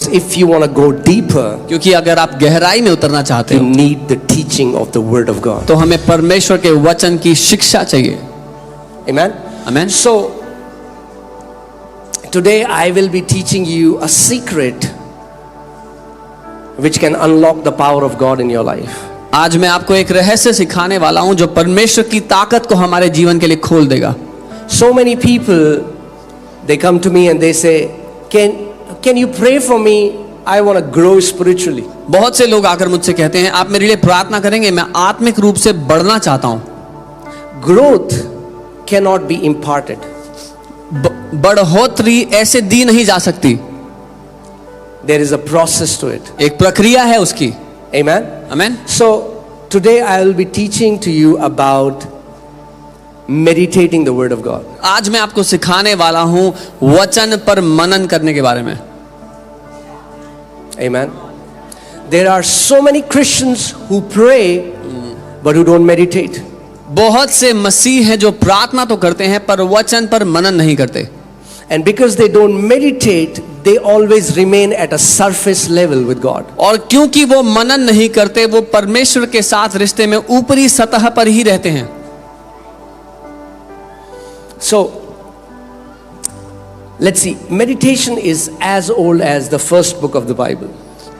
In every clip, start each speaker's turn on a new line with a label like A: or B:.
A: If you want to go deeper,
B: क्योंकि अगर आप गहराई में उतरना चाहते
A: you
B: हो
A: need the teaching of the Word of God.
B: तो हमें परमेश्वर के वचन की शिक्षा चाहिए।
A: Amen?
B: आमीन।
A: So, today I will be teaching you a secret which can unlock the power of God in your life.
B: आज मैं आपको एक रहस्य सिखाने वाला हूं जो परमेश्वर की ताकत को हमारे जीवन के लिए खोल देगा।
A: So many people, they come to me and they say, can you pray for me? I want to grow spiritually.
B: बहुत से लोग आकर मुझसे कहते हैं आप मेरे लिए प्रार्थना करेंगे, मैं आत्मिक रूप से बढ़ना चाहता हूं।
A: Growth cannot be imparted.
B: बढ़ोतरी ऐसे दी नहीं जा सकती।
A: There is a process to it.
B: एक प्रक्रिया है उसकी।
A: Amen?
B: आमीन।
A: So, today I will be teaching to you about meditating the Word of God.
B: आज मैं आपको सिखाने वाला हूं वचन पर मनन करने के बारे में।
A: Amen? There are so many Christians who pray but who don't meditate.
B: बहुत से मसीह हैं जो प्रार्थना तो करते हैं पर वचन पर मनन नहीं करते।
A: And because they don't meditate, they always remain at a surface level with God.
B: और क्योंकि वो मनन नहीं करते, वो परमेश्वर के साथ रिश्ते में ऊपरी सतह पर ही रहते हैं।
A: So, let's see. Meditation is as old as the first book of the Bible.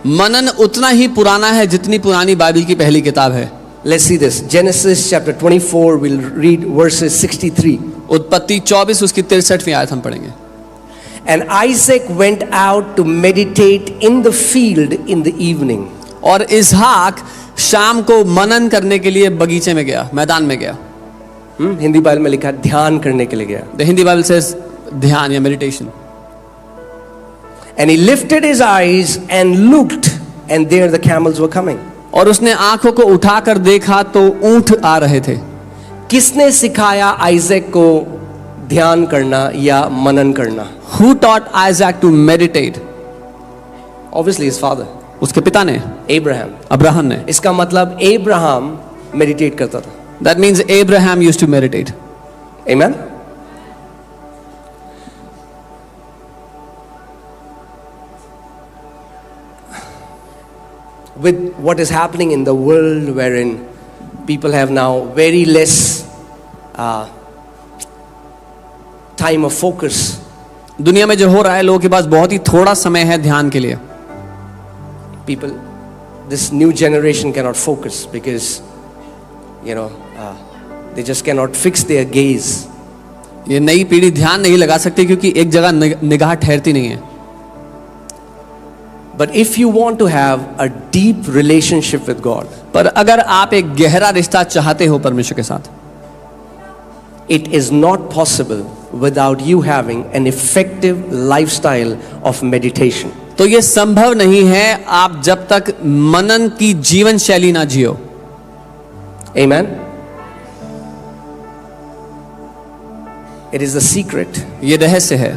B: मनन उतना ही पुराना है जितनी पुरानी बाइबल की पहली किताब है।
A: Let's see this. Genesis chapter 24, we'll read verses 63.
B: उत्पत्ति 24 उसकी 63वीं आयत हम पढ़ेंगे।
A: And Isaac went out to meditate in the field in the evening.
B: और इसहाक शाम को मनन करने के लिए बगीचे में गया, मैदान में गया।
A: हिंदी बाइबल में लिखा है ध्यान करने के लिए गया।
B: The Hindi Bible says ध्यान या meditation.
A: And he lifted his eyes and looked, and there the camels were coming.
B: और उसने आंखों को उठाकर देखा तो ऊंट आ रहे थे।
A: किसने सिखाया आइजैक को ध्यान करना या मनन करना?
B: Who taught Isaac to meditate?
A: Obviously his father,
B: उसके पिता ने,
A: Abraham.
B: अब्राहम ने।
A: इसका मतलब Abraham मेडिटेट करता था।
B: That means Abraham used to meditate.
A: Amen? With what is happening in the world wherein people have now very less time of focus.
B: दुनिया में जो हो रहा है लोगों के पास बहुत ही थोड़ा समय है ध्यान के लिए।
A: People, this new generation cannot focus because, they just cannot fix their gaze.
B: ये नई पीढ़ी ध्यान नहीं लगा सकती क्योंकि एक जगह निगाह ठहरती नहीं है।
A: But if you want to have a deep relationship with God,
B: पर अगर आप एक गहरा रिश्ता चाहते हो परमेश्वर के साथ,
A: it is not possible without you having an effective lifestyle of meditation.
B: तो ये संभव नहीं है आप जब तक मनन की जीवन शैली ना जियो।
A: Amen? It is the secret.
B: ये रहस्य है,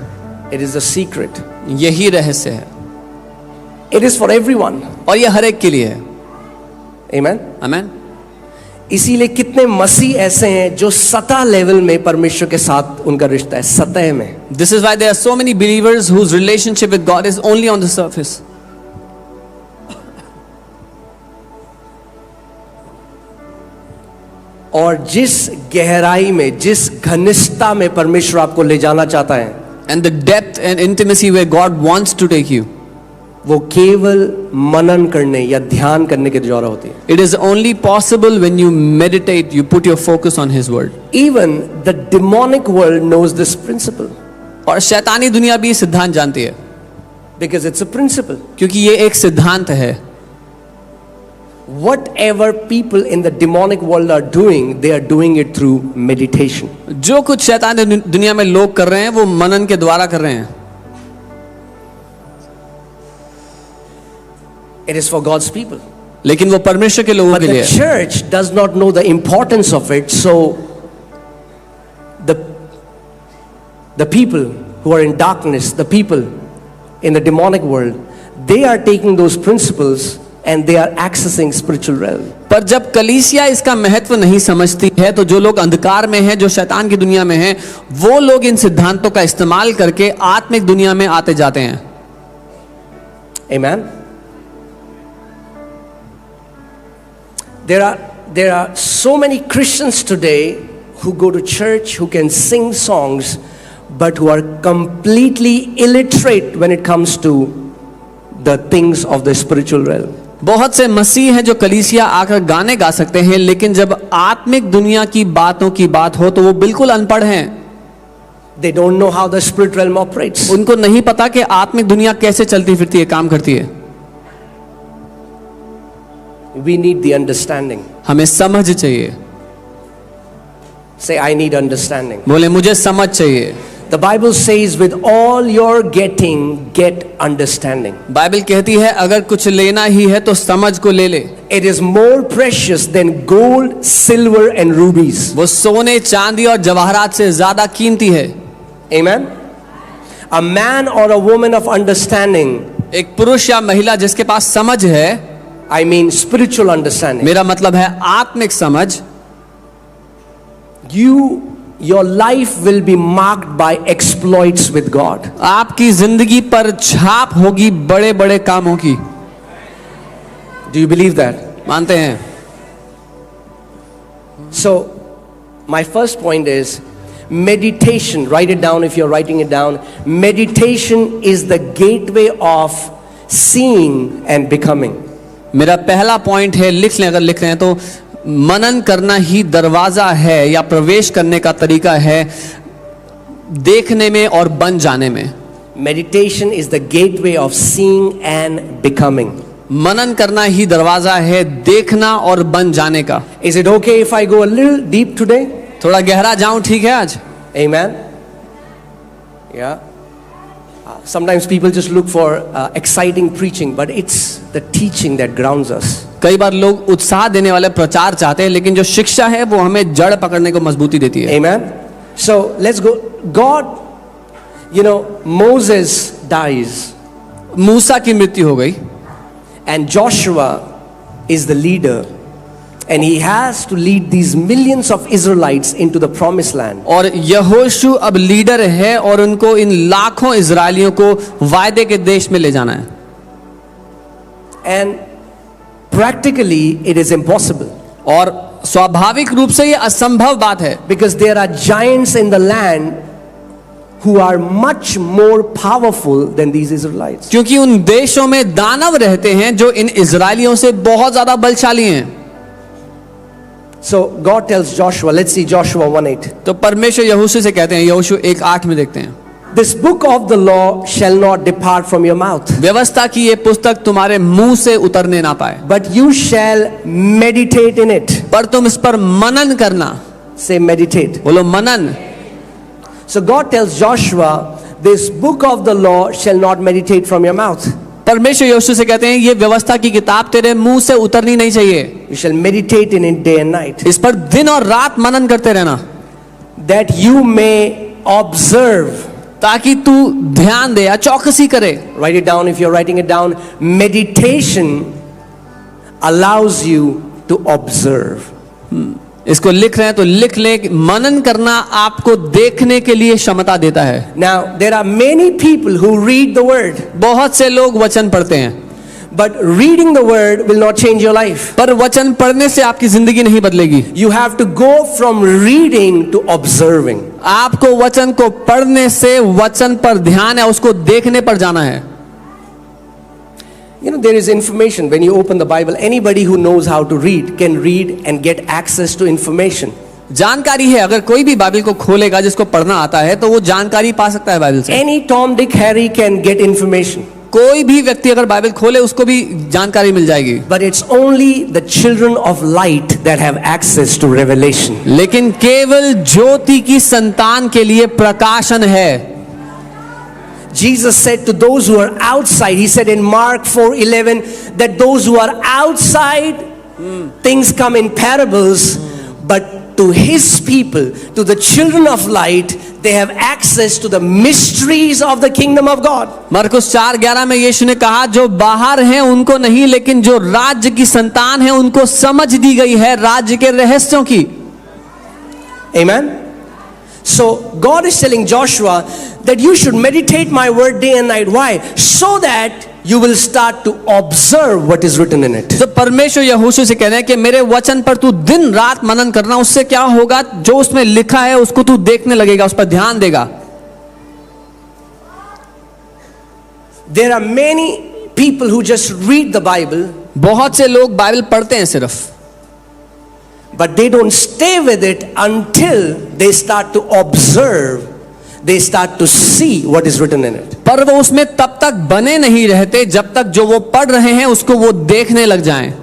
A: It is the secret.
B: यही रहस्य है
A: It is for everyone.
B: और ये हर एक के लिए है।
A: Amen?
B: आमीन।
A: इसीलिए कितने मसीह ऐसे हैं जो सतह लेवल में परमेश्वर के साथ उनका रिश्ता है, सतह में।
B: This is why there are so many believers whose relationship with God is only on the surface.
A: और जिस गहराई में, जिस घनिष्ठता में परमेश्वर आपको ले जाना चाहता है,
B: And the depth and intimacy where God wants to take you,
A: वो केवल मनन करने या ध्यान करने के द्वारा होती है।
B: it is only possible when you meditate, you put your focus on His word.
A: Even the demonic world knows this principle
B: और शैतानी दुनिया भी ये सिद्धांत जानती है
A: because it's a principle.
B: क्योंकि ये एक सिद्धांत है।
A: Whatever people in the demonic world are doing, they are doing it through meditation.
B: जो कुछ शैतानी दुनिया में लोग कर रहे हैं वो मनन के द्वारा कर रहे हैं।
A: It is for God's people.
B: लेकिन वो परमेश्वर के लोगों
A: But
B: के लिए
A: the
B: है।
A: church does not know the importance of it, so the people who are in darkness, the people in the demonic world, they are taking those principles and they are accessing spiritual realm.
B: पर जब कलीसिया इसका महत्व नहीं समझती है तो जो लोग अंधकार में हैं, जो शैतान की दुनिया में हैं, वो लोग इन सिद्धांतों का इस्तेमाल करके आत्मिक दुनिया में आते जाते हैं।
A: Amen. There are so many Christians today who go to church, who can sing songs, but who are completely illiterate when it comes to the things of the spiritual realm.
B: बहुत से मसीह हैं जो कलीसिया आकर गाने गा सकते हैं, लेकिन जब आत्मिक दुनिया की बातों की बात हो तो वो बिल्कुल अनपढ़ हैं.
A: They don't know how the spirit realm operates.
B: उनको नहीं पता कि आत्मिक दुनिया कैसे चलती फिरती है, काम करती है.
A: We need the understanding.
B: हमें समझ चाहिए.
A: Say, I need understanding.
B: बोले मुझे समझ चाहिए.
A: The Bible says, with all your getting, get understanding.
B: Bible कहती है अगर कुछ लेना ही है तो समझ को ले ले.
A: It is more precious than gold, silver and rubies.
B: वो सोने, चांदी और जवाहरात से ज्यादा कीमती है.
A: Amen. A man or a woman of understanding,
B: एक पुरुष या महिला जिसके पास समझ है,
A: I mean spiritual understanding.
B: मेरा मतलब है आत्मिक समझ,
A: your life will be marked by exploits with God.
B: आपकी जिंदगी पर छाप होगी बड़े बड़े कामों की.
A: Do you believe that?
B: मानते हैं.
A: So my first point is meditation. Write it down if you're writing it down. Meditation is the gateway of seeing and becoming.
B: मेरा पहला पॉइंट है, लिख लें अगर लिख रहे हैं तो, मनन करना ही दरवाजा है या प्रवेश करने का तरीका है देखने में और बन जाने में.
A: Meditation is the gateway of seeing and becoming.
B: मनन करना ही दरवाजा है देखना और बन जाने का.
A: Is it okay if I go a little deep today?
B: थोड़ा गहरा जाऊं, ठीक है आज?
A: Amen. Yeah. Sometimes people just look for exciting preaching, but it's the teaching that grounds us.
B: कई बार लोग उत्साह देने वाले प्रचार चाहते हैं, लेकिन जो शिक्षा है वो हमें जड़ पकड़ने को मजबूती देती है.
A: Amen. So let's go. God, Moses dies.
B: मूसा की मृत्यु हो गई.
A: And Joshua is the leader. And he has to lead these millions of Israelites into the promised land.
B: और यहोशू अब लीडर है और उनको इन लाखों इजरायलियों को वायदे के देश में ले जाना है.
A: And practically it is impossible.
B: और स्वाभाविक रूप से ये असंभव बात है.
A: Because there are giants in the land who are much more powerful than these Israelites.
B: क्योंकि उन देशों में दानव रहते हैं जो इन इजरायलियों से बहुत ज्यादा बलशाली हैं.
A: So God tells Joshua, let's see Joshua 1:8.
B: तो परमेश्वर यहोशू से कहते हैं, यहोशू 1:8 में देखते हैं,
A: This book of the law shall not depart from your mouth.
B: व्यवस्था की ये पुस्तक तुम्हारे मुंह से उतरने ना पाए,
A: But you shall meditate in it.
B: पर तुम इस पर मनन करना.
A: Say meditate.
B: बोलो मनन.
A: So God tells Joshua, this book of the law shall not meditate from your mouth.
B: परमेश्वर यहोशू से कहते हैं ये व्यवस्था की किताब तेरे मुंह से उतरनी नहीं चाहिए.
A: You shall meditate in it day and night.
B: इस पर दिन और रात मनन करते रहना.
A: That you may observe.
B: ताकि तू ध्यान दे या चौकसी करे.
A: Write it down if you're writing it down. Meditation allows you to observe.
B: इसको लिख रहे हैं तो लिख ले, मनन करना आपको देखने के लिए क्षमता देता है.
A: Now there are many people who read the word.
B: बहुत से लोग वचन पढ़ते हैं,
A: But reading the word will not change your life.
B: पर वचन पढ़ने से आपकी जिंदगी नहीं बदलेगी.
A: You have to go from reading to observing.
B: आपको वचन को पढ़ने से वचन पर ध्यान है उसको देखने पर जाना है.
A: There is information when you open the Bible. Anybody who knows how to read can read and get access to information.
B: जानकारी है, अगर कोई भी बाइबल को खोलेगा जिसको पढ़ना आता है तो वो जानकारी पा सकता है बाइबल से.
A: Any Tom, Dick, Harry can get information.
B: कोई भी व्यक्ति अगर बाइबल खोले उसको भी जानकारी मिल जाएगी.
A: But it's only the children of light that have access to revelation.
B: लेकिन केवल ज्योति की संतान के लिए प्रकाशन है.
A: Jesus said to those who are outside, he said in Mark 4:11 that those who are outside, things come in parables, but to his people, to the children of light, they have access to the mysteries of the kingdom of God.
B: मरकुस 4:11 में यीशु ने कहा जो बाहर हैं उनको नहीं, लेकिन जो राज्य की संतान है उनको समझ दी गई है राज्य के रहस्यों की.
A: Amen. So God is telling Joshua that you should meditate my word day and night. Why? So that you will start to observe what is written in it.
B: तो परमेश्वर यहोशू से कह रहे हैं कि मेरे वचन पर तू दिन रात मनन करना, उससे क्या होगा, जो उसमें लिखा है उसको तू देखने लगेगा, उस पर ध्यान देगा।
A: There are many people who just read the Bible,
B: बहुत से लोग बाइबल पढ़ते हैं सिर्फ,
A: but they don't stay with it until they start to observe, they start to see what is written in it.
B: पर वो उसमें तब तक बने नहीं रहते जब तक जो वो पढ़ रहे हैं उसको वो देखने लग जाएं।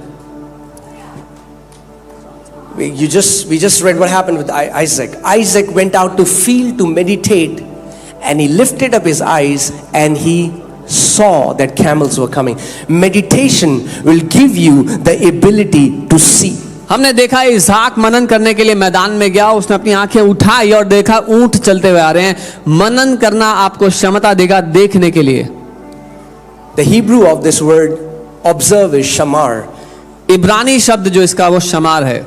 A: We just read what happened with Isaac. Isaac went out to field to meditate, and he lifted up his eyes and he saw that camels were coming. Meditation will give you the ability to see.
B: हमने देखा इसहाक मनन करने के लिए मैदान में गया, उसने अपनी आंखें उठाई और देखा ऊंट चलते हुए आ रहे हैं। मनन करना आपको क्षमता देगा देखने के लिए।
A: The Hebrew of this word observe is shamar.
B: इब्रानी शब्द जो इसका वो शमार है।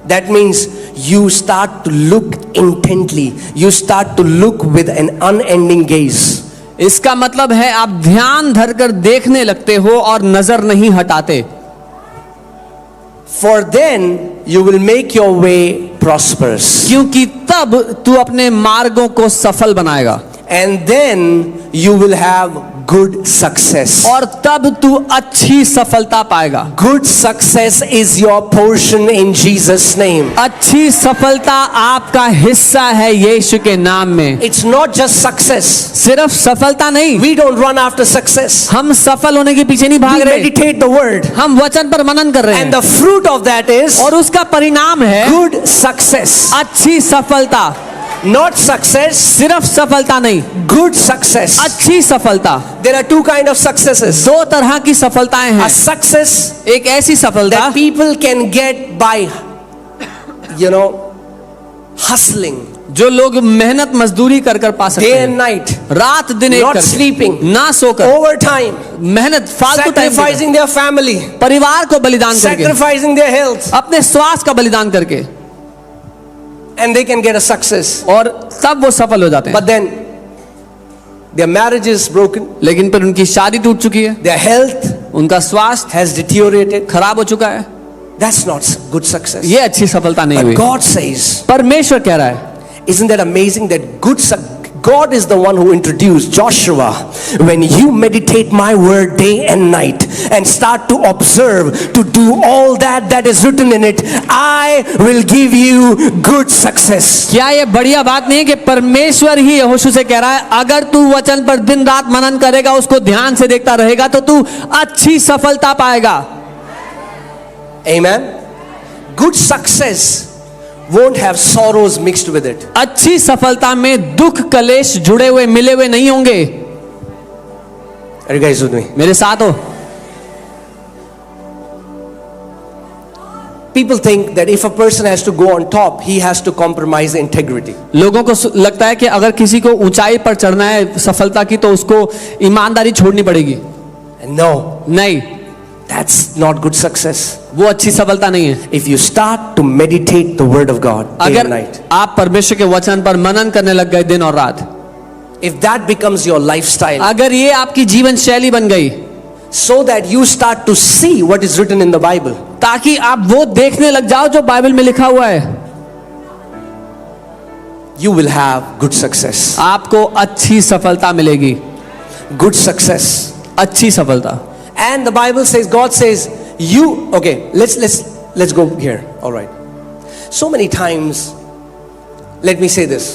A: That means you start to look intently. You start to look with an unending gaze.
B: इसका मतलब है आप ध्यान धरकर देखने लगते हो और नजर नहीं हटाते।
A: For then you will make your way prosperous.
B: क्योंकि तब तू अपने मार्गों को सफल बनाएगा।
A: And then you will have good success.
B: और तब तू अच्छी सफलता पाएगा।
A: Good success is your portion in Jesus' name.
B: अच्छी सफलता आपका हिस्सा है यीशु के नाम में।
A: It's not just success.
B: सिर्फ सफलता नहीं,
A: We don't run after success.
B: हम सफल होने के पीछे नहीं भाग
A: We
B: रहे,
A: meditate the word.
B: हम वचन पर मनन कर रहे
A: And
B: हैं
A: the fruit of that is
B: और उसका परिणाम है
A: good success.
B: अच्छी सफलता।
A: Not success,
B: सिर्फ सफलता नहीं,
A: good success.
B: अच्छी सफलता।
A: There are two kind of successes.
B: दो तरह की सफलताएं हैं।
A: A success
B: एक ऐसी सफलता
A: that people can get by, hustling
B: जो लोग मेहनत मजदूरी कर कर पा सकते
A: day
B: हैं,
A: and night,
B: रात दिन एक
A: not
B: करके,
A: sleeping,
B: ना सोकर,
A: overtime,
B: मेहनत फालतू टाइम देकर,
A: sacrificing their family,
B: परिवार को बलिदान करके,
A: sacrificing their health,
B: अपने स्वास्थ्य का बलिदान करके,
A: and they can get a success.
B: और तब वो सफल हो जाते हैं।
A: But then their marriage is broken,
B: लेकिन फिर उनकी शादी टूट चुकी है,
A: their health
B: उनका स्वास्थ्य
A: has deteriorated.
B: खराब हो चुका है,
A: That's not good success.
B: ये अच्छी सफलता नहीं
A: But
B: हुई।
A: God says,
B: परमेश्वर कह रहा है,
A: isn't that amazing that God is the one who introduced Joshua. When you meditate my word day and night and start to observe, to do all that is written in it, I will give you good success.
B: क्या ये बढ़िया बात नहीं है कि परमेश्वर ही यहोशू से कह रहा है, अगर तू वचन पर दिन रात मनन करेगा, उसको ध्यान से देखता रहेगा, तो तू अच्छी सफलता पाएगा।
A: Amen. Good success won't have sorrows mixed with it.
B: अच्छी सफलता में दुख कलेश जुड़े हुए मिले हुए नहीं होंगे।
A: Are you guys with me?
B: मेरे साथ हो?
A: People think that if a person has to go on top, he has to compromise integrity.
B: लोगों को लगता है कि अगर किसी को ऊंचाई पर चढ़ना है सफलता की, तो उसको ईमानदारी छोड़नी पड़ेगी।
A: And no,
B: नहीं,
A: that's not good success.
B: वो अच्छी सफलता नहीं है।
A: If you start to meditate the word of God day
B: अगर
A: and night,
B: आप परमेश्वर के वचन पर मनन करने लग गए दिन और रात,
A: if that becomes your lifestyle,
B: अगर ये आपकी जीवन शैली बन गई,
A: so that you start to see what is written in the Bible,
B: ताकि आप वो देखने लग जाओ जो बाइबल में लिखा हुआ है,
A: you will have good success.
B: आपको अच्छी सफलता मिलेगी।
A: Good success.
B: अच्छी सफलता।
A: And the Bible says, God says, okay, let's go here. All right. So many times, let me say this.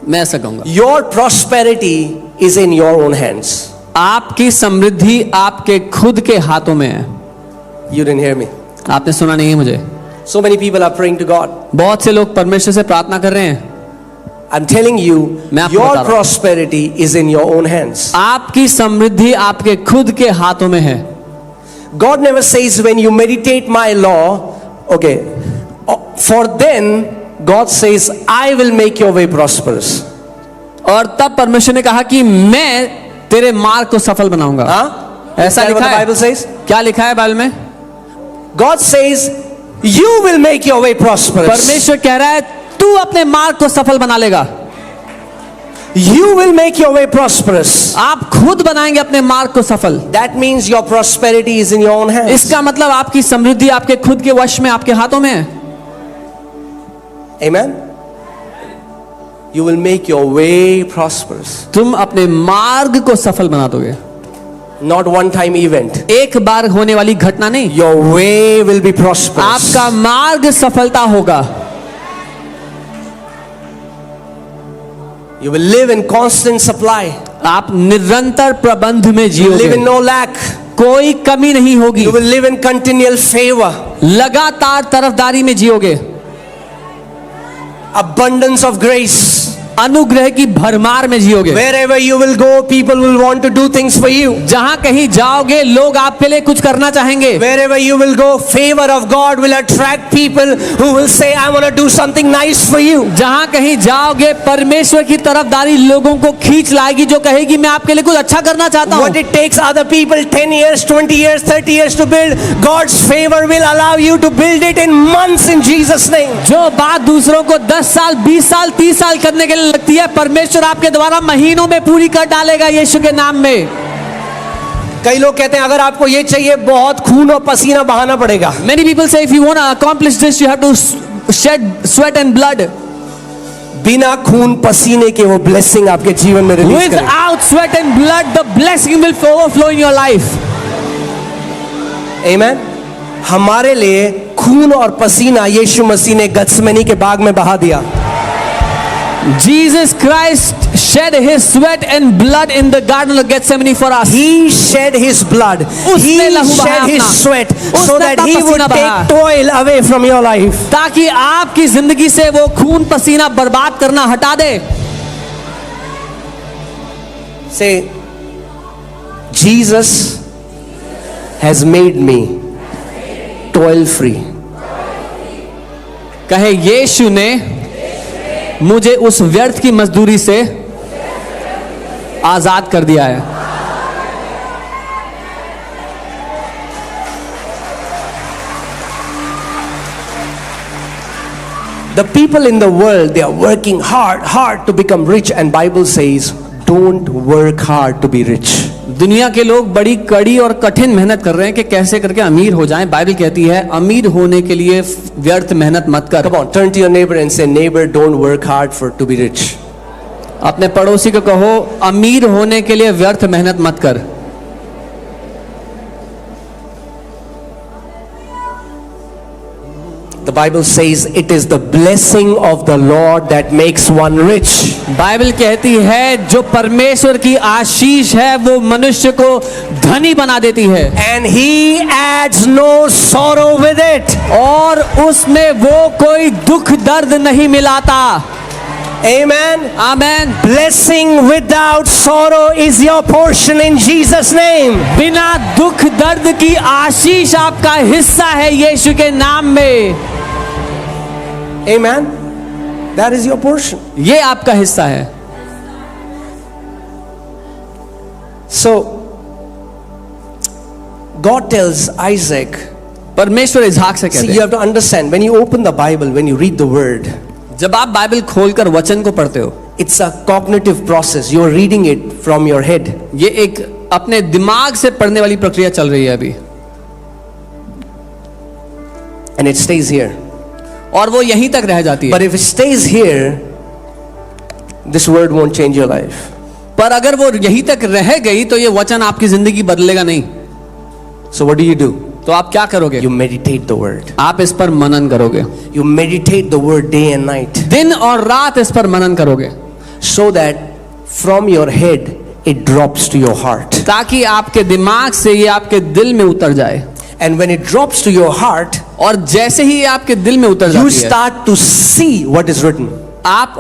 B: मैं ऐसा कहूंगा,
A: Your prosperity is in your own hands.
B: आपकी समृद्धि आपके खुद के हाथों में है।
A: You didn't hear me.
B: आपने सुना नहीं है मुझे।
A: So many people are praying to God.
B: बहुत से लोग परमेश्वर से प्रार्थना कर रहे हैं।
A: I'm telling you,
B: मैं आपको बता
A: your
B: रहा हूं,
A: prosperity is in your own hands.
B: आपकी समृद्धि आपके खुद के हाथों में है।
A: God never says when you meditate my law, okay, for then God says, I will make your way prosperous.
B: और तब परमेश्वर ने कहा कि मैं तेरे मार्ग को सफल बनाऊंगा।
A: Huh?
B: ऐसा
A: Is that what
B: लिखा
A: the
B: है?
A: Bible says?
B: क्या लिखा है बाइबल में?
A: God says, you will make your way prosperous.
B: परमेश्वर कह रहा है तू अपने मार्ग को सफल बना लेगा।
A: You will make your way prosperous.
B: आप खुद बनाएंगे अपने मार्ग को सफल।
A: That means your prosperity is in your own hands.
B: इसका मतलब आपकी समृद्धि आपके खुद के वश में, आपके हाथों में है।
A: Amen. You will make your way prosperous.
B: तुम अपने मार्ग को सफल बना दोगे।
A: Not one time event.
B: एक बार होने वाली घटना नहीं,
A: Your way will be prosperous.
B: आपका मार्ग सफलता होगा।
A: You will live in constant supply.
B: आप निरंतर प्रबंध में
A: Live
B: जियोगे,
A: in no lack.
B: कोई कमी नहीं होगी।
A: You will live in continual favor.
B: लगातार तरफदारी में जियोगे।
A: Abundance of grace.
B: अनुग्रह की भरमार में जियोगे।
A: Wherever you will go, people will want to do things for you.
B: जहां कहीं जाओगे लोग आपके लिए कुछ करना चाहेंगे।
A: Wherever you will go, favor of God will attract people who will say, I want to do something nice for you.
B: जहां कहीं जाओगे परमेश्वर की तरफदारी लोगों को खींच लाएगी, जो कहेगी मैं आपके लिए कुछ अच्छा करना चाहता हूं।
A: What it takes other people 10 years, 20 years, 30 years to build, God's favor will allow you to build it in months in Jesus' name.
B: जो बात दूसरों को 10 साल 20 साल 30 साल करने के लिए लगती है, परमेश्वर आपके द्वारा महीनों में पूरी कर डालेगा यीशु के नाम में।
A: कई लोग कहते हैं अगर आपको ये चाहिए बहुत खून और पसीना बहाना पड़ेगा।
B: Many people say if you want to accomplish this you have to shed sweat and blood.
A: बिना खून पसीने के वो ब्लेसिंग आपके जीवन में रिलीज करेगा।
B: Without sweat and blood the blessing will overflow in your life.
A: Amen. हमारे लिए खून और पसीना यीशु मसीह ने गत्समनी के बाग में बहा दिया।
B: Jesus Christ shed his sweat and blood in the garden of Gethsemane for us.
A: He shed his blood. He shed his sweat so that he would take toil away from your life.
B: ताकि आपकी जिंदगी से वो खून पसीना बर्बाद करना हटा दे।
A: Say, Jesus has made me toil free.
B: कहे यीशु ने मुझे उस व्यर्थ की मजदूरी से आजाद कर दिया है।
A: The people in the world, they are working hard to become rich, and Bible says, don't work hard to be rich.
B: दुनिया के लोग बड़ी कड़ी और कठिन मेहनत कर रहे हैं कि कैसे करके अमीर हो जाएं। बाइबल कहती है अमीर होने के लिए व्यर्थ मेहनत मत कर।
A: Come on, turn to your neighbor and say, neighbor, don't work hard to be rich.
B: अपने पड़ोसी को कहो अमीर होने के लिए व्यर्थ मेहनत मत कर।
A: The Bible says it is the blessing of the Lord that makes one rich.
B: Bible कहती है जो परमेश्वर की आशीष है वो मनुष्य को धनी बना देती है।
A: And he adds no sorrow with it.
B: और उसमें वो कोई दुख दर्द नहीं मिलाता।
A: Amen.
B: Amen.
A: Blessing without sorrow is your portion in Jesus' name.
B: बिना दुख दर्द की आशीष आपका हिस्सा है यीशु के नाम में।
A: Amen. That is your portion.
B: ये आपका हिस्सा है।
A: So God tells Isaac,
B: परमेश्वर इसहाक से
A: see,
B: कहते
A: you
B: हैं,
A: have to understand, when you open the Bible, when you read the word,
B: जब आप बाइबल खोलकर वचन को पढ़ते हो,
A: it's a cognitive process. You are reading it from your head.
B: ये एक अपने दिमाग से पढ़ने वाली प्रक्रिया चल रही है अभी,
A: And it stays here.
B: और वो यहीं तक रह जाती है।
A: But if it stays here, this word won't change your life.
B: पर अगर वो यहीं तक रह गई तो ये वचन आपकी जिंदगी बदलेगा नहीं।
A: So what do?
B: तो आप क्या करोगे?
A: You meditate the word.
B: आप इस पर मनन करोगे,
A: You meditate the word day and night,
B: दिन और रात इस पर मनन करोगे,
A: so that from your head it drops to your heart.
B: ताकि आपके दिमाग से ये आपके दिल में उतर जाए।
A: And when it drops to your heart,
B: और जैसे ही ये आपके दिल में उतर
A: you
B: जाती है,
A: start to see what is written.
B: आप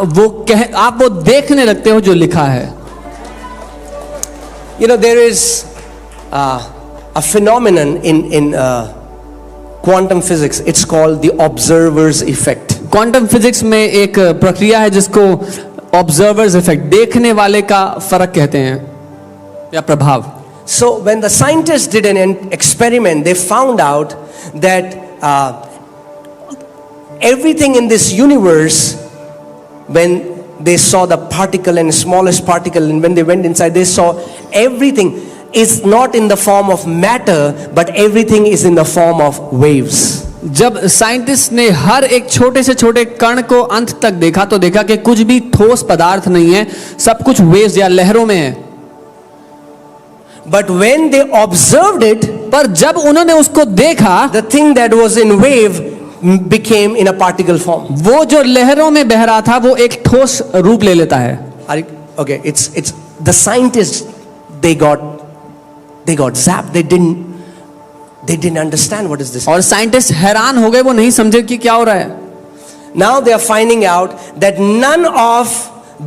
B: वो देखने लगते हो जो लिखा है।
A: You know, there is a phenomenon in quantum physics. It's called the observer's effect.
B: Quantum physics में एक प्रक्रिया है जिसको ऑब्जर्वर्स इफेक्ट, देखने वाले का फर्क कहते हैं या प्रभाव।
A: So when the scientists did an experiment, they found out that everything in this universe, when they saw the particle and smallest particle, and when they went inside, they saw everything is not in the form of matter, but everything is in the form of waves.
B: जब scientist ने हर एक छोटे से छोटे कण को अंत तक देखा तो देखा कि कुछ भी ठोस पदार्थ नहीं है, सब कुछ वेव्स या लहरों में है।
A: But when they observed it,
B: पर जब उन्होंने उसको देखा,
A: the thing that was in wave became in a particle form.
B: वो जो लहरों में बह रहा था वो एक ठोस रूप ले लेता है।
A: Okay, it's the scientists, they got zapped. They didn't understand what is this.
B: और साइंटिस्ट हैरान हो गए, वो नहीं समझे कि क्या हो रहा है।
A: Now they are finding out that none of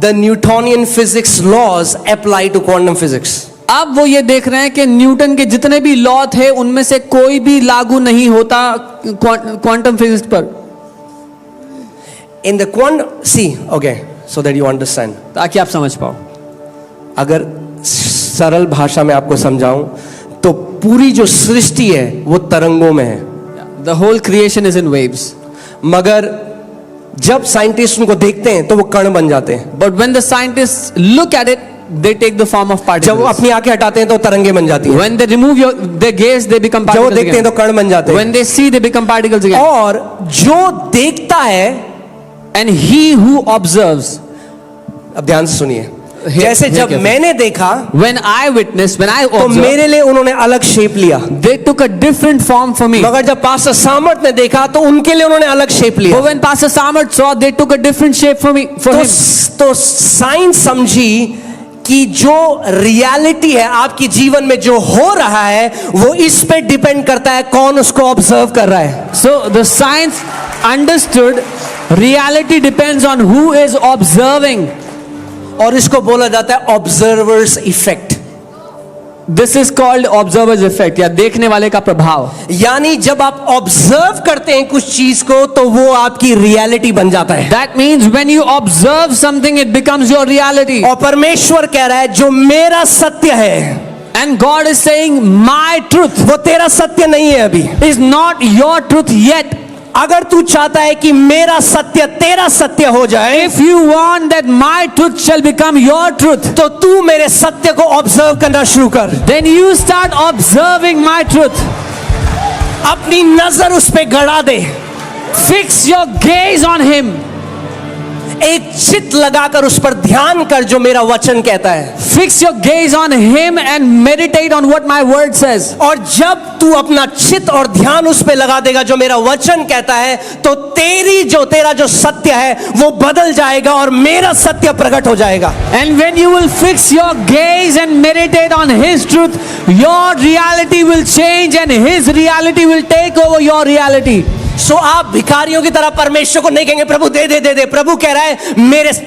A: the Newtonian physics laws apply to quantum physics.
B: अब वो ये देख रहे हैं कि न्यूटन के जितने भी लॉ थे उनमें से कोई भी लागू नहीं होता क्वांटम फिजिक्स पर।
A: In the quantum, see, okay, so that you understand.
B: ताकि आप समझ पाओ।
A: अगर सरल भाषा में आपको समझाऊं तो पूरी जो सृष्टि है वो तरंगों में है।
B: The whole creation is in waves.
A: मगर जब साइंटिस्ट उनको देखते हैं तो वो कण बन जाते हैं।
B: But when the scientists look at it, they take the form of particles.
A: जब वो अपनी आंखें हटाते हैं तो तरंगे बन जाती हैं।
B: When they remove their gaze, they become
A: जब
B: particles
A: वो देखते हैं
B: again.
A: तो कण बन जाते हैं।
B: When they see, they become particles again.
A: और जो देखता है,
B: And he who observes,
A: अब ध्यान से सुनिए,
B: Here-
A: जैसे
B: here
A: जब
B: careful.
A: मैंने देखा
B: when I witnessed, when I
A: तो
B: observed,
A: मेरे लिए उन्होंने अलग शेप लिया,
B: they took a different form for me.
A: मगर जब पास्टर सामर्थ ने देखा तो उनके लिए उन्होंने अलग शेप लिया।
B: But when Pastor Samarth saw, they took a different shape for me, for him.
A: तो साइंस समझी कि जो रियलिटी है आपकी जीवन में जो हो रहा है वो इस पे डिपेंड करता है कौन उसको ऑब्जर्व कर रहा है।
B: So the science understood reality depends on who is observing.
A: और इसको बोला जाता है observers effect.
B: This is called observer's effect, या देखने वाले का प्रभाव।
A: यानी जब आप ऑब्जर्व करते हैं कुछ चीज को तो वो आपकी रियलिटी बन जाता है।
B: That means when you observe something, it becomes your reality.
A: और परमेश्वर कह रहा है जो मेरा सत्य है,
B: And God is saying, my truth
A: वो तेरा सत्य नहीं है अभी।
B: is not your truth yet.
A: अगर तू चाहता है कि मेरा सत्य तेरा सत्य हो जाए,
B: If you want that my truth shall become your truth,
A: तो तू मेरे सत्य को ऑब्जर्व करना शुरू कर।
B: then you start observing my truth.
A: अपनी नजर उस पे गड़ा दे,
B: Fix your gaze on him.
A: एक चित लगाकर उस पर ध्यान कर जो मेरा वचन कहता है।
B: Fix your gaze on him and meditate on what my word says.
A: और जब तू अपना चित और ध्यान उस पे लगा देगा जो मेरा वचन कहता है, तो तेरा जो सत्य है वो बदल जाएगा और मेरा सत्य प्रकट हो जाएगा।
B: And when you will fix your gaze and meditate on his truth, your reality will change and his reality will take over your reality.
A: सो आप भिखारियों की तरह परमेश्वर को नहीं कहेंगे प्रभु दे दे दे दे। प्रभु कह रहा है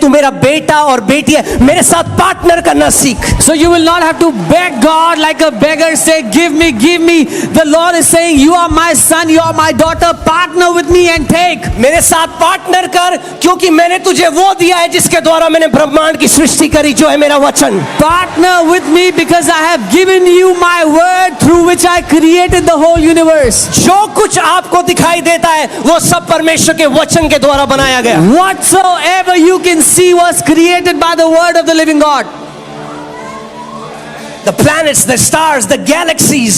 A: तू मेरा बेटा और बेटी है, मेरे साथ पार्टनर करना सीख।
B: So you will not have to beg God like a beggar, say give me, give me. The Lord is saying you are my son, you are my daughter, partner with me and take.
A: मेरे साथ partner कर, क्योंकि मैंने तुझे वो दिया है जिसके द्वारा मैंने ब्रह्मांड की सृष्टि करी, जो है मेरा वचन।
B: Partner with me because I have given you my word through which I created the whole universe.
A: जो कुछ आपको दिखाई देता है वो सब परमेश्वर के वचन के द्वारा बनाया गया।
B: Whatsoever you can see was created by the word of the living God.
A: The planets, the stars, the galaxies,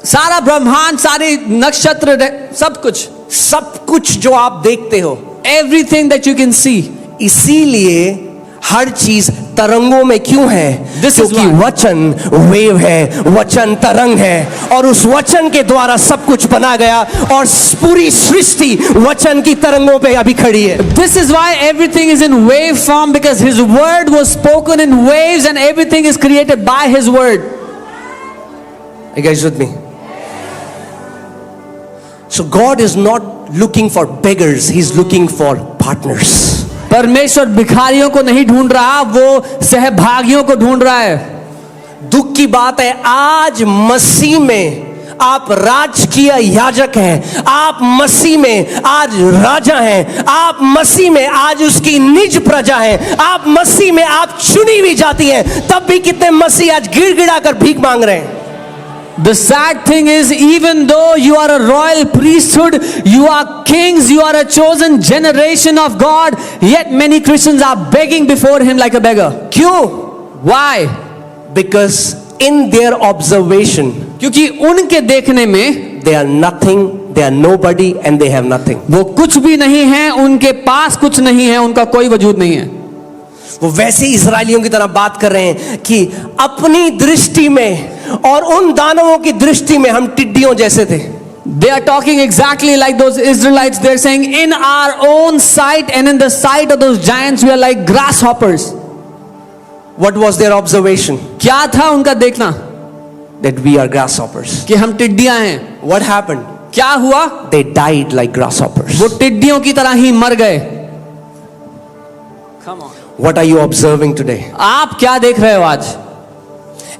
B: सारा ब्रह्मांड, सारे नक्षत्र, सब
A: कुछ जो आप देखते हो,
B: everything that you can see.
A: इसीलिए हर चीज तरंगों में क्यों है? क्योंकि वचन वेव है, वचन तरंग है, और उस वचन के द्वारा सब कुछ बना गया और पूरी सृष्टि वचन की तरंगों पे अभी खड़ी है।
B: This is why everything is in wave form, because his word was spoken in waves and everything is created by his word.
A: Are you guys with me? So God is not looking for beggars, he's looking for partners.
B: परमेश्वर भिखारियों को नहीं ढूंढ रहा, वो सहभागियों को ढूंढ रहा है।
A: दुख की बात है आज मसीह में आप राजकीय याजक हैं, आप मसीह में आज राजा हैं, आप मसीह में आज उसकी निज प्रजा हैं, आप मसीह में आप चुनी हुई जाती हैं, तब भी कितने मसीह आज गिड़गिड़ा कर भीख मांग रहे हैं।
B: The sad thing is, even though you are a royal priesthood, you are kings, you are a chosen generation of God, yet many Christians are begging before Him like a beggar.
A: क्यों?
B: Why?
A: Because in their observation,
B: क्योंकि उनके देखने में
A: they are nothing, they are nobody, and they have nothing.
B: वो कुछ भी नहीं है, उनके पास कुछ नहीं है, उनका कोई वजूद नहीं है.
A: वो वैसे इजरायलियों की तरह बात कर रहे हैं कि अपनी दृष्टि में और उन दानवों की दृष्टि में हम टिड्डियों जैसे थे.
B: They are talking exactly like those Israelites. They're saying, in our own sight and in the sight of those giants, we are like grasshoppers.
A: What was their observation?
B: क्या था उनका देखना?
A: That we are grasshoppers.
B: कि हम टिड्डियां हैं.
A: What happened?
B: क्या हुआ?
A: They died like grasshoppers.
B: वो टिड्डियों की तरह ही मर गए. Come on.
A: What are you observing today?
B: आप क्या देख रहे हो आज?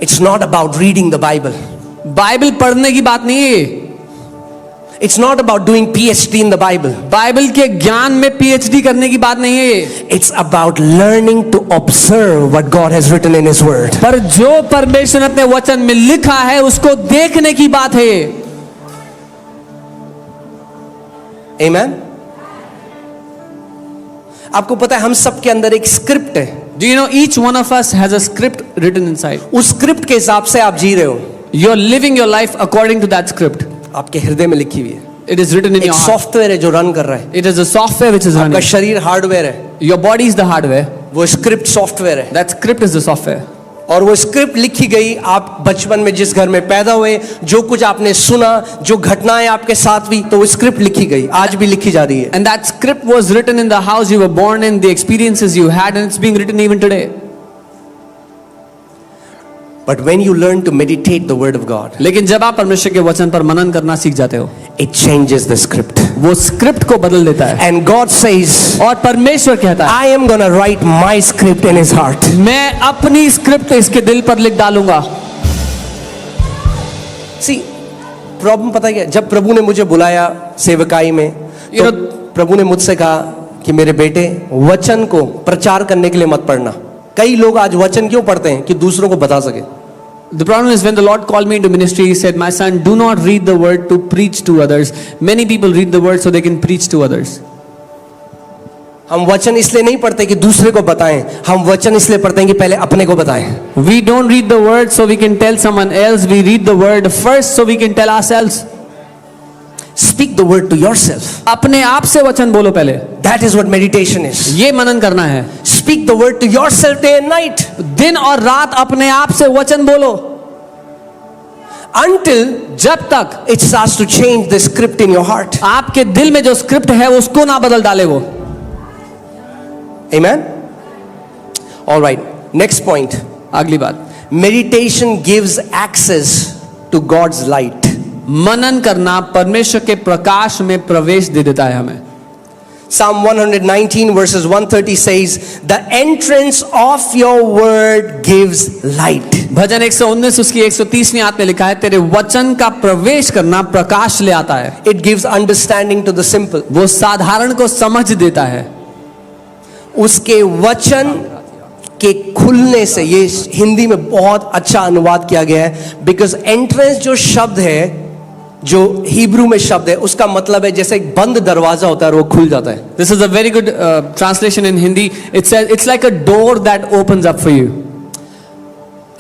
A: It's not about reading the Bible.
B: Bible पढ़ने की बात नहीं है.
A: It's not about doing PhD in the Bible.
B: Bible के ज्ञान में पीएचडी करने की बात नहीं है ये.
A: It's about learning to observe what God has written in His Word.
B: पर जो परमेश्वर ने अपने वचन में लिखा है उसको देखने की बात है ये.
A: Amen. आपको पता है हम सब के अंदर एक स्क्रिप्ट है.
B: Do you know each one of us has a script written inside?
A: उस स्क्रिप्ट के हिसाब से आप जी रहे हो.
B: You're living your life according to that script.
A: आपके हृदय में लिखी हुई है.
B: It is written in
A: एक
B: your heart.
A: सॉफ्टवेयर है जो रन कर रहा है.
B: It is a software which is
A: आपका
B: running.
A: शरीर हार्डवेयर है.
B: Your body is the hardware.
A: वो स्क्रिप्ट सॉफ्टवेयर है.
B: That script is the software.
A: और वो स्क्रिप्ट लिखी गई आप बचपन में जिस घर में पैदा हुए, जो कुछ आपने सुना, जो घटनाएं आपके साथ हुई, तो वो स्क्रिप्ट लिखी गई, आज भी लिखी जा रही है.
B: And that script was written in the house you were born in, the experiences you had, and it's being written even today.
A: But when you learn to meditate the word of God,
B: लेकिन जब आप परमेश्वर के वचन पर मनन करना सीख जाते हो,
A: it changes the script.
B: वो स्क्रिप्ट को बदल देता है.
A: And God says,
B: और परमेश्वर कहता है,
A: I am gonna write my script in His heart.
B: मैं अपनी स्क्रिप्ट इसके दिल पर लिख डालूंगा.
A: See, प्रॉब्लम पता है क्या? जब प्रभु ने मुझे बुलाया सेवकाई में, तो प्रभु ने मुझसे कहा कि मेरे बेटे वचन को प्रचार करने के लिए मत पढ़ना. कई लोग आज वचन क्यों पढ़ते हैं? कि दूसरों को बता सके.
B: The problem is when the Lord called me into ministry, He said, my son, do not read the word to preach to others. Many people read the word so they can preach to others.
A: हम वचन इसलिए नहीं पढ़ते कि दूसरे को बताएं, हम वचन इसलिए पढ़ते हैं कि पहले अपने को बताएं.
B: We don't read the word so we can tell someone else. We read the word first so we can tell ourselves.
A: Speak the word to yourself.
B: अपने आप से वचन बोलो पहले.
A: That is what meditation is.
B: ये मनन करना है.
A: Speak the word to yourself day and night.
B: दिन और रात अपने आप से वचन बोलो.
A: Until
B: जब तक
A: it starts to change the script in your heart.
B: आपके दिल में जो स्क्रिप्ट है उसको ना बदल डाले वो.
A: Amen. All right. Next point.
B: अगली बात.
A: Meditation gives access to God's light.
B: मनन करना परमेश्वर के प्रकाश में प्रवेश दे देता है हमें.
A: Psalm 119 verses 130 says, the entrance of your word gives light.
B: भजन 119 उसकी 130वीं आयत में लिखा है, तेरे वचन का प्रवेश करना प्रकाश ले आता है.
A: It gives understanding to the simple.
B: वो साधारण को समझ देता है.
A: उसके वचन के खुलने से, ये हिंदी में बहुत अच्छा अनुवाद किया गया है, बिकॉज एंट्रेंस जो शब्द है, जो हिब्रू में शब्द है, उसका मतलब है जैसे एक बंद दरवाजा होता है और वो खुल जाता है.
B: This is a very good translation in Hindi. It says it's like a door that opens up for you.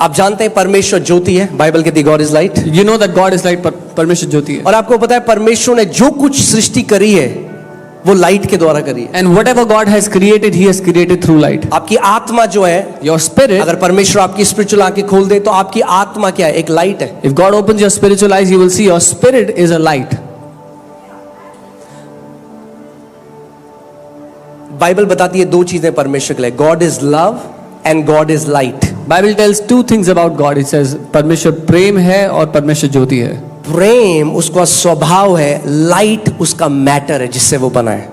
A: आप जानते हैं परमेश्वर ज्योति है. बाइबल कहती है God is light.
B: You know that God is light. परमेश्वर ज्योति है.
A: और आपको पता है परमेश्वर ने जो कुछ सृष्टि करी है वो लाइट के द्वारा करी है.
B: And whatever God has created, He has created through light.
A: आपकी आत्मा जो है,
B: Your spirit,
A: अगर परमेश्वर आपकी स्पिरिचुअल आंखें खोल दे तो आपकी आत्मा क्या है? एक लाइट है.
B: if God opens your spiritual eyes, you will see your spirit is a light.
A: Bible बताती है दो चीजें परमेश्वर के लिए. God is love and God is light.
B: Bible tells two things about God. It says परमेश्वर प्रेम है और परमेश्वर ज्योति है.
A: प्रेम उसका स्वभाव है, लाइट उसका मैटर है जिससे वो बना है.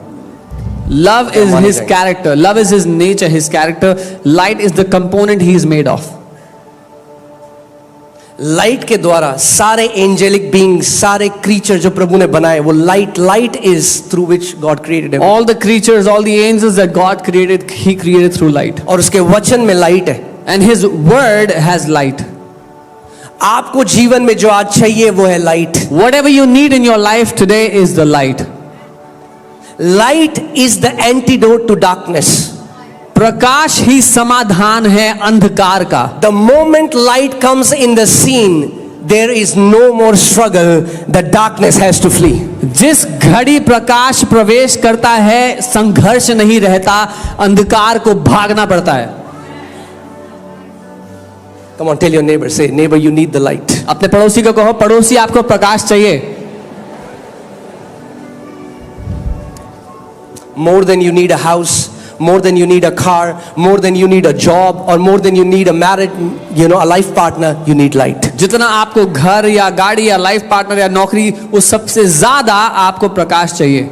B: Love is His character. Love is His nature, His character. Light is the component He is made of.
A: Light के द्वारा सारे एंजेलिक बीइंग्स, सारे क्रीचर जो प्रभु ने बनाए, वो light is through which God created.
B: All the creatures, all the angels that God created, He created through light.
A: और उसके वचन में लाइट है.
B: And His word has light.
A: आपको जीवन में जो आज चाहिए वो है light.
B: Whatever you need in your life today is the light.
A: Light is the antidote to darkness.
B: प्रकाश ही समाधान है अंधकार का.
A: The moment light comes in the scene, there is no more struggle. The darkness has to flee.
B: जिस घड़ी प्रकाश प्रवेश करता है संघर्ष नहीं रहता, अंधकार को भागना पड़ता है.
A: Come on, tell your neighbor, say, neighbor, you need the light.
B: अपने पड़ोसी को कहो, पड़ोसी आपको प्रकाश चाहिए.
A: More than you need a house, more than you need a car, more than you need a job, or more than you need a marriage, a life partner, you need light.
B: जितना आपको घर या गाड़ी या life partner या नौकरी, उस सबसे ज्यादा आपको प्रकाश चाहिए.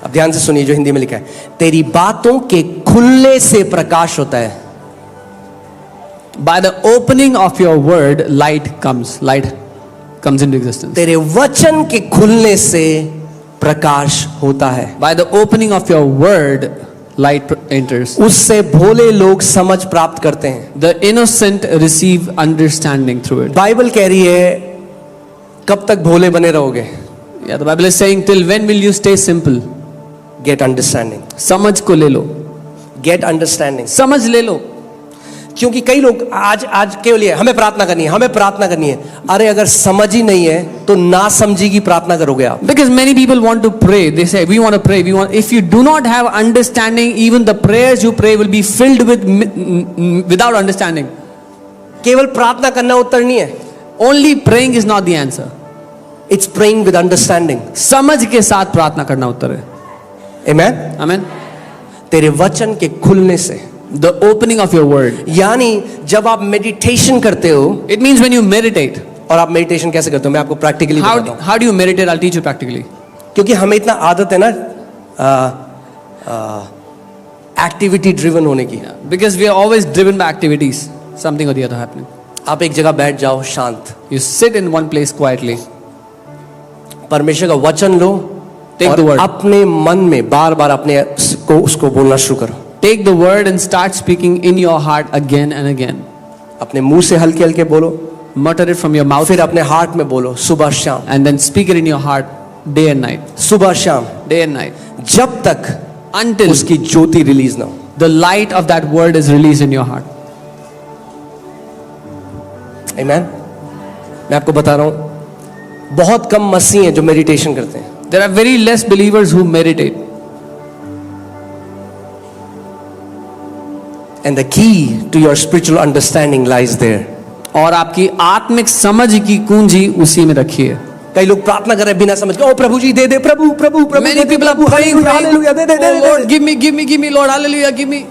A: अब ध्यान से सुनिए जो हिंदी में लिखा है. तेरी बातों के खुलने से प्रकाश होता है.
B: By the opening of your word, light comes into existence.
A: तेरे वचन के खुलने से प्रकाश होता है.
B: By the opening of your word, light enters.
A: उससे भोले लोग समझ प्राप्त करते हैं.
B: The innocent receive understanding through it.
A: Bible कह रही है कब तक भोले बने रहोगे?
B: Yeah, the Bible is saying, till when will you stay simple?
A: Get understanding.
B: समझ को ले लो.
A: Get understanding.
B: समझ ले लो.
A: क्योंकि कई लोग आज केवल ये हमें प्रार्थना करनी है. अरे अगर समझ ही नहीं है तो ना समझी की प्रार्थना करोगे आप.
B: Because many people want to pray. They say, we want to pray. If you do not have understanding, even the prayers you pray will be filled without understanding.
A: केवल प्रार्थना करना उत्तर नहीं है.
B: Only praying is not the answer.
A: It's praying with understanding.
B: समझ के साथ प्रार्थना करना उत्तर है.
A: Amen.
B: Amen.
A: तेरे वचन के खुलने से.
B: The opening of your word.
A: यानी जब आप मेडिटेशन करते हो.
B: It means when you meditate.
A: और आप मेडिटेशन कैसे करते हो मैं आपको प्रैक्टिकली बताता हूं.
B: How do you meditate? I'll teach you practically.
A: क्योंकि हमें इतना आदत है ना एक्टिविटी ड्रिवन होने की.
B: Because we are always driven by activities, something or the other happening.
A: आप एक जगह बैठ जाओ शांत.
B: You sit in one place quietly.
A: परमेश्वर का वचन लो.
B: Take the word.
A: अपने मन में बार-बार अपने को उसको बोलना शुरू करो.
B: Take the word and start speaking in your heart again and again.
A: अपने मुंह से हल्के-हल्के बोलो.
B: Mutter it from your mouth.
A: फिर अपने हार्ट में बोलो सुबह शाम.
B: And then speak it in your heart day and night.
A: सुबह शाम.
B: Day and night.
A: जब तक
B: until
A: उसकी ज्योति रिलीज ना हो.
B: The light of that word is released in your heart.
A: Amen. मैं आपको बता रहा हूं बहुत कम मसीह हैं जो मेडिटेशन करते हैं.
B: There are very less believers who meditate.
A: And the key to your spiritual understanding lies there.
B: और आपकी आत्मिक समझ की कुंजी उसी में रखी है.
A: कई लोग प्रार्थना कर रहे हैं बिना समझ के. ओ प्रभु जी दे दे प्रभु प्रभु प्रभु.
B: Many people are praying,
A: hallelujah they they they.
B: Lord give me Lord hallelujah give me.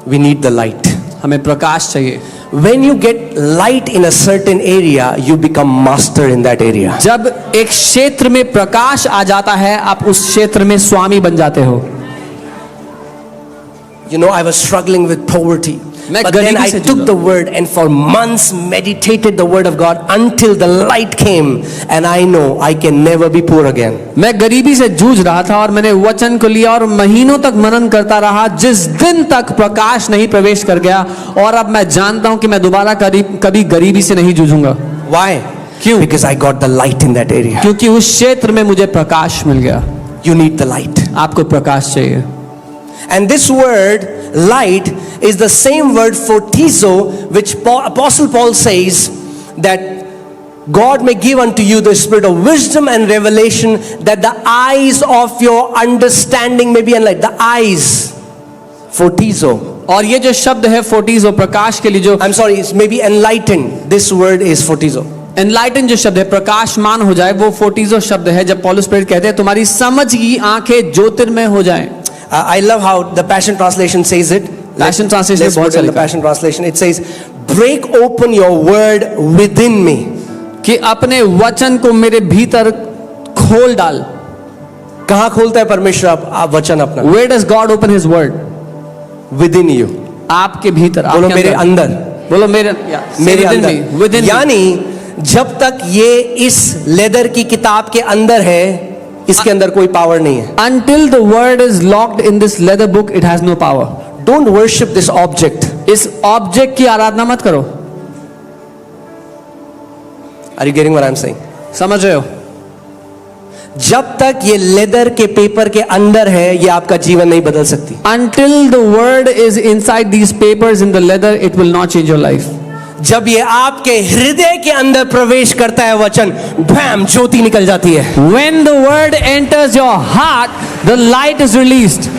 A: We need the light.
B: हमें प्रकाश चाहिए.
A: When you get light in a certain area, you become master in that area.
B: जब एक क्षेत्र में प्रकाश आ जाता है आप उस क्षेत्र में स्वामी बन जाते हो.
A: I was struggling with poverty. But then I took the word and for months meditated the word of God until the light came and I know I can never be poor again.
B: मैं गरीबी से जूझ रहा था और मैंने वचन को लिया और महीनों तक मनन करता रहा जिस दिन तक प्रकाश नहीं प्रवेश कर गया और अब मैं जानता हूं कि मैं दोबारा कभी गरीबी से नहीं जूझूंगा.
A: Why?
B: क्यों?
A: Because I got the light in that area.
B: क्योंकि उस क्षेत्र में मुझे प्रकाश मिल गया.
A: You need the light.
B: आपको प्रकाश चाहिए.
A: And this word light is the same word photizo which Apostle Paul says that God may give unto you the spirit of wisdom and revelation that the eyes of your understanding may be enlightened. The eyes. Photizo.
B: और ये जो शब्द है photizo प्रकाश के लिए जो
A: I'm sorry it's maybe enlightened. This word is photizo.
B: Enlighten जो शब्द है प्रकाशमान हो जाए वो photizo शब्द है. जब पौलुस प्रेरित कहते हैं तुम्हारी समझ की आंखें ज्योतिर्मय हो जाएं.
A: I love how the Passion Translation says it.
B: Passion Translation
A: Let's put in the Passion Translation. It says, "Break open your word within me."
B: कि अपने वचन को मेरे भीतर खोल डाल.
A: कहाँ खोलता है परमेश्वर आप वचन अपना?
B: Where does God open His word?
A: Within you.
B: आपके भीतर.
A: बोलो मेरे अंदर.
B: बोलो मेरे
A: अंदर.
B: Within.
A: यानी जब तक ये इस लेदर की किताब के अंदर है इसके अंदर कोई पावर नहीं है.
B: Until the word is locked in this leather book, it has no power.
A: Don't worship this object.
B: इस ऑब्जेक्ट की आराधना मत करो.
A: Are you getting what I'm saying?
B: समझ रहे हो?
A: जब तक ये लेदर के पेपर के अंदर है, ये आपका जीवन नहीं बदल सकती.
B: Until the word is inside these papers in the leather, it will not change your life.
A: जब ये आपके हृदय के अंदर प्रवेश करता है वचन, भैम, ज्योति निकल जाती है.
B: When the word enters your heart, the light is released.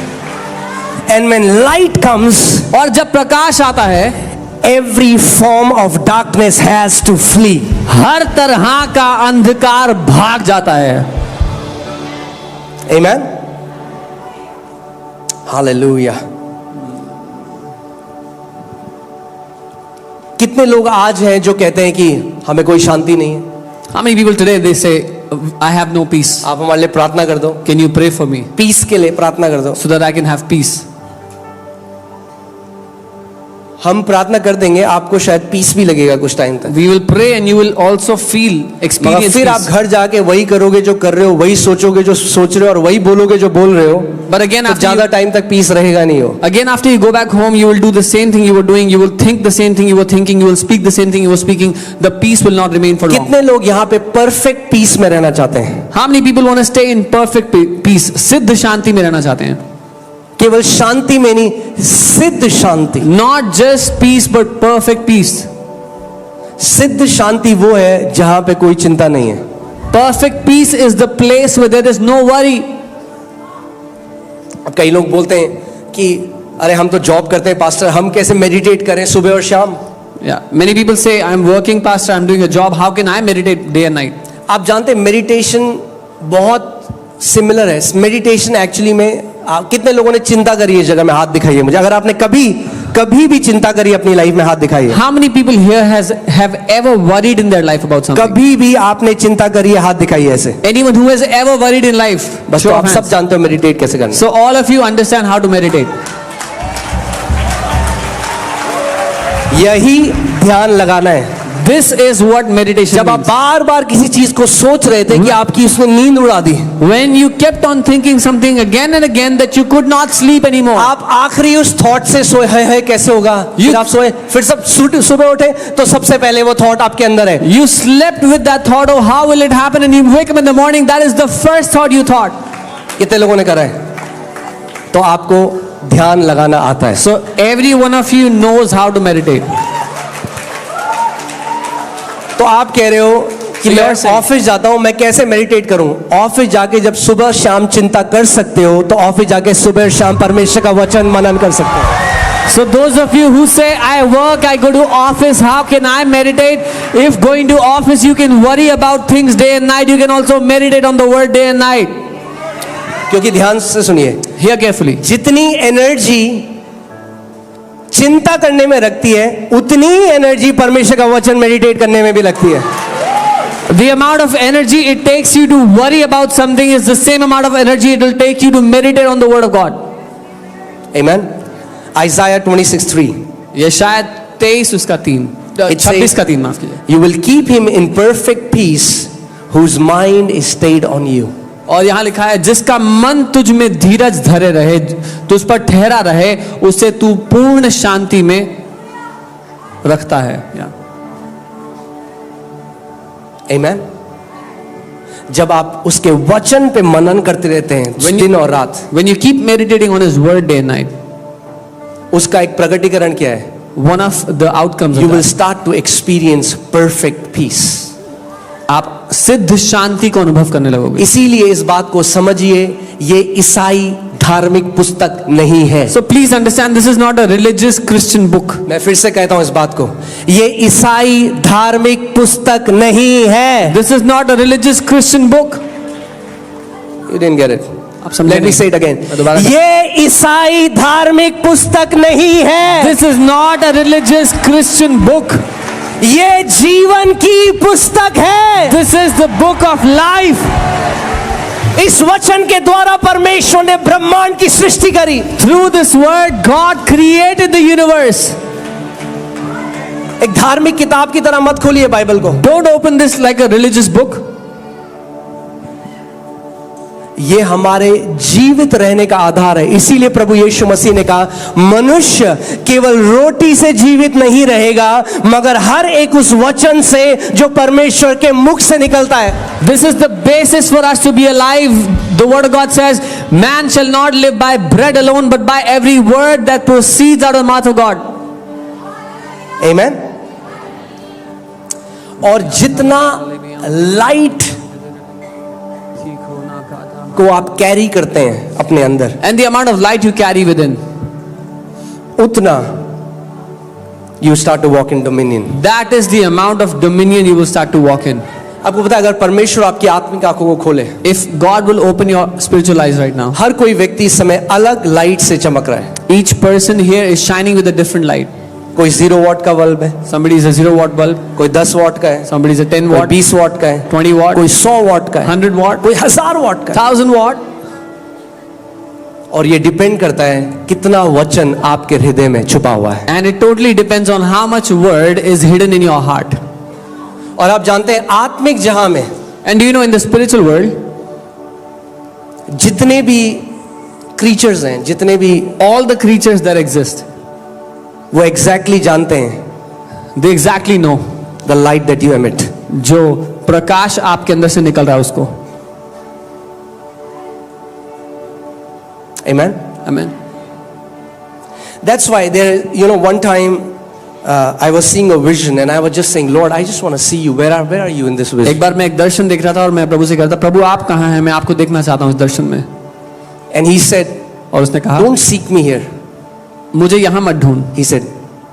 A: And when light comes,
B: और जब प्रकाश आता है,
A: every form of darkness has to flee.
B: हर तरह का अंधकार भाग जाता है.
A: Amen. Hallelujah. कितने लोग आज हैं जो कहते हैं कि हमें कोई शांति नहीं है.
B: How many people today they say, I have no peace?
A: आप हमारे लिए प्रार्थना कर दो.
B: Can you pray for me
A: peace के लिए प्रार्थना कर दो.
B: so that I can have peace?
A: हम प्रार्थना कर देंगे, आपको शायद पीस भी लगेगा कुछ टाइम तक.
B: We will pray and you will also feel,
A: मगर
B: experience
A: फिर आप
B: peace.
A: घर जाके वही करोगे जो कर रहे हो, वही सोचोगे जो सोच रहे हो, और वही बोलोगे जो बोल रहे हो.
B: But again,
A: तो
B: after
A: ज्यादा टाइम तक पीस रहेगा नहीं हो.
B: after you go back home, you will do the same thing you were doing. You will think the same thing you were thinking. You will speak the same thing you were speaking. The peace will not remain for long.
A: कितने लोग यहाँ पे perfect piece में रहना चाहते हैं?
B: How many people want to stay in perfect peace? सिद्ध शांति में रहना चाहते हैं.
A: केवल शांति में नहीं, सिद्ध शांति.
B: Not just peace, but perfect peace.
A: सिद्ध शांति वो है जहां पे कोई चिंता नहीं है.
B: Perfect peace is the place where there is no worry.
A: अब कई लोग बोलते हैं कि अरे हम तो जॉब करते हैं पास्टर, हम कैसे मेडिटेट करें सुबह और शाम.
B: Yeah, many people say, I'm working, pastor, I'm doing a job. How can I meditate day and night?
A: आप जानते हैं मेडिटेशन बहुत सिमिलर है. मेडिटेशन एक्चुअली में कितने लोगों ने चिंता करी है इस जगह में? हाथ दिखाइए मुझे. अगर आपने कभी भी चिंता करी अपनी लाइफ में, हाथ दिखाइए.
B: How many people here have ever worried in their life about something?
A: कभी भी आपने चिंता करी है, हाथ दिखाइए ऐसे.
B: Anyone who has ever worried in life?
A: बस तो आप सब जानते हो मेडिटेट कैसे करना.
B: So all of you understand how to meditate.
A: यही ध्यान लगाना है.
B: This is what meditation
A: जब आप
B: means.
A: बार बार किसी चीज को सोच रहे थे कि आपकी उसने नींद उड़ा दी.
B: When you kept on thinking something again and again that you could not sleep anymore.
A: आप आखिरी उस थॉट से सोए है कैसे होगा. फिर आप सोए, फिर सब सुबह उठे तो सबसे पहले वो थॉट आपके अंदर है.
B: You slept with that thought, oh how will it happen, and you wake up in the morning, that is the first thought you thought.
A: कितने लोगों ने करा है? तो आपको ध्यान लगाना आता है.
B: So every one of you knows how to meditate.
A: तो आप कह रहे हो कि
B: So you
A: मैं
B: are saying-
A: ऑफिस जाता हूं, मैं कैसे मेडिटेट करूं? ऑफिस जाके जब सुबह शाम चिंता कर सकते हो, तो ऑफिस जाके सुबह और शाम परमेश्वर का वचन मनन कर सकते हो.
B: So those of you who say, I work, I go to office, how can I meditate? If going to office you can worry about things day and night, you can also meditate on the word day and night.
A: क्योंकि ध्यान से सुनिए,
B: Hear carefully.
A: जितनी energy चिंता करने में रखती है, उतनी ही एनर्जी परमेश्वर का वचन मेडिटेट करने में भी लगती है.
B: The amount of energy it takes you to worry about something is the same amount of energy it will take you to meditate on the word of God.
A: Amen. Isaiah 26:3.
B: यशायाह 23 उसका 3,
A: It
B: 26
A: says-
B: का 3 माफ कीजिए.
A: You will keep him in perfect peace whose mind is stayed on you.
B: और यहाँ लिखा है, जिसका मन तुझ में धीरज धरे रहे, तुझ पर ठहरा रहे, उसे तू पूर्ण शांति में रखता है.
A: Amen. जब आप उसके वचन पे मनन करते रहते हैं
B: When you-
A: दिन और रात,
B: When you keep meditating on his word day and night,
A: उसका एक प्रकटीकरण क्या है?
B: one of the outcomes
A: You
B: of
A: will
B: that,
A: start to experience perfect peace.
B: आप सिद्ध शांति को अनुभव करने लगोगे.
A: इसीलिए इस बात को समझिए, ये ईसाई धार्मिक पुस्तक नहीं है.
B: So please understand, this is not a religious Christian book.
A: मैं फिर से कहता हूं इस बात को, ये ईसाई धार्मिक पुस्तक नहीं है.
B: This is not a religious Christian book.
A: You didn't get it.
B: आप समझे
A: Let me
B: नहीं.
A: say it again.
B: मैं दोबारा
A: ये ईसाई धार्मिक पुस्तक नहीं है.
B: This is not a religious Christian book.
A: ये जीवन की पुस्तक है.
B: This is the book of life.
A: इस वचन के द्वारा परमेश्वर ने ब्रह्मांड की सृष्टि करी.
B: Through this word, God created the universe.
A: एक धार्मिक किताब की तरह मत खोलिए बाइबल को.
B: Don't open this like a religious book.
A: ये हमारे जीवित रहने का आधार है। इसीलिए प्रभु यीशु मसीह ने कहा, मनुष्य केवल रोटी से जीवित नहीं रहेगा, मगर हर एक उस वचन से जो परमेश्वर के मुख से निकलता है।
B: This is the basis for us to be alive. The word of God says, man shall not live by bread alone, but by every word that proceeds out of the mouth of God.
A: Amen. और जितना light को आप carry करते हैं अपने अंदर,
B: And the amount of light you carry within,
A: उतना you start to walk in dominion.
B: that is the amount of dominion you will start to walk in.
A: आपको पता है, अगर परमेश्वर आपकी आत्मिक आंखों को खोले,
B: If God will open your spiritual eyes right now,
A: हर कोई व्यक्ति इस समय अलग लाइट से चमक रहा है।
B: each person here is shining with a different light.
A: कोई 0 वॉट का बल्ब है,
B: Somebody is a 0 watt bulb,
A: कोई 10 वॉट का है,
B: somebody is a 10
A: कोई
B: watt,
A: 20 वॉट का है,
B: 20 watt,
A: कोई 100 वॉट का है,
B: 100 watt,
A: कोई 1000 वॉट का है।
B: 1000 watt.
A: और ये डिपेंड करता है कितना वचन आपके हृदय में छुपा हुआ है।
B: And it totally depends on how much word is hidden in your heart.
A: और आप जानते हैं, आत्मिक जहां में
B: And do you know, in the spiritual world,
A: जितने भी क्रीचर्स हैं, जितने भी,
B: all the creatures that exist,
A: वो एग्जैक्टली जानते हैं
B: they exactly know
A: the light that you emit.
B: जो प्रकाश आपके अंदर से निकल रहा है उसको.
A: Amen.
B: Amen.
A: That's why there, you know, one time I was seeing a vision and I was just saying, Lord, I just want to see you. Where are you in this
B: एक
A: vision?
B: बार मैं एक दर्शन देख रहा था और मैं प्रभु से कह रहा था, प्रभु आप कहाँ हैं, मैं आपको देखना चाहता हूँ इस दर्शन में.
A: And he said,
B: और उसने कहा,
A: don't seek me here.
B: मुझे यहाँ मत ढूंढ.
A: He said,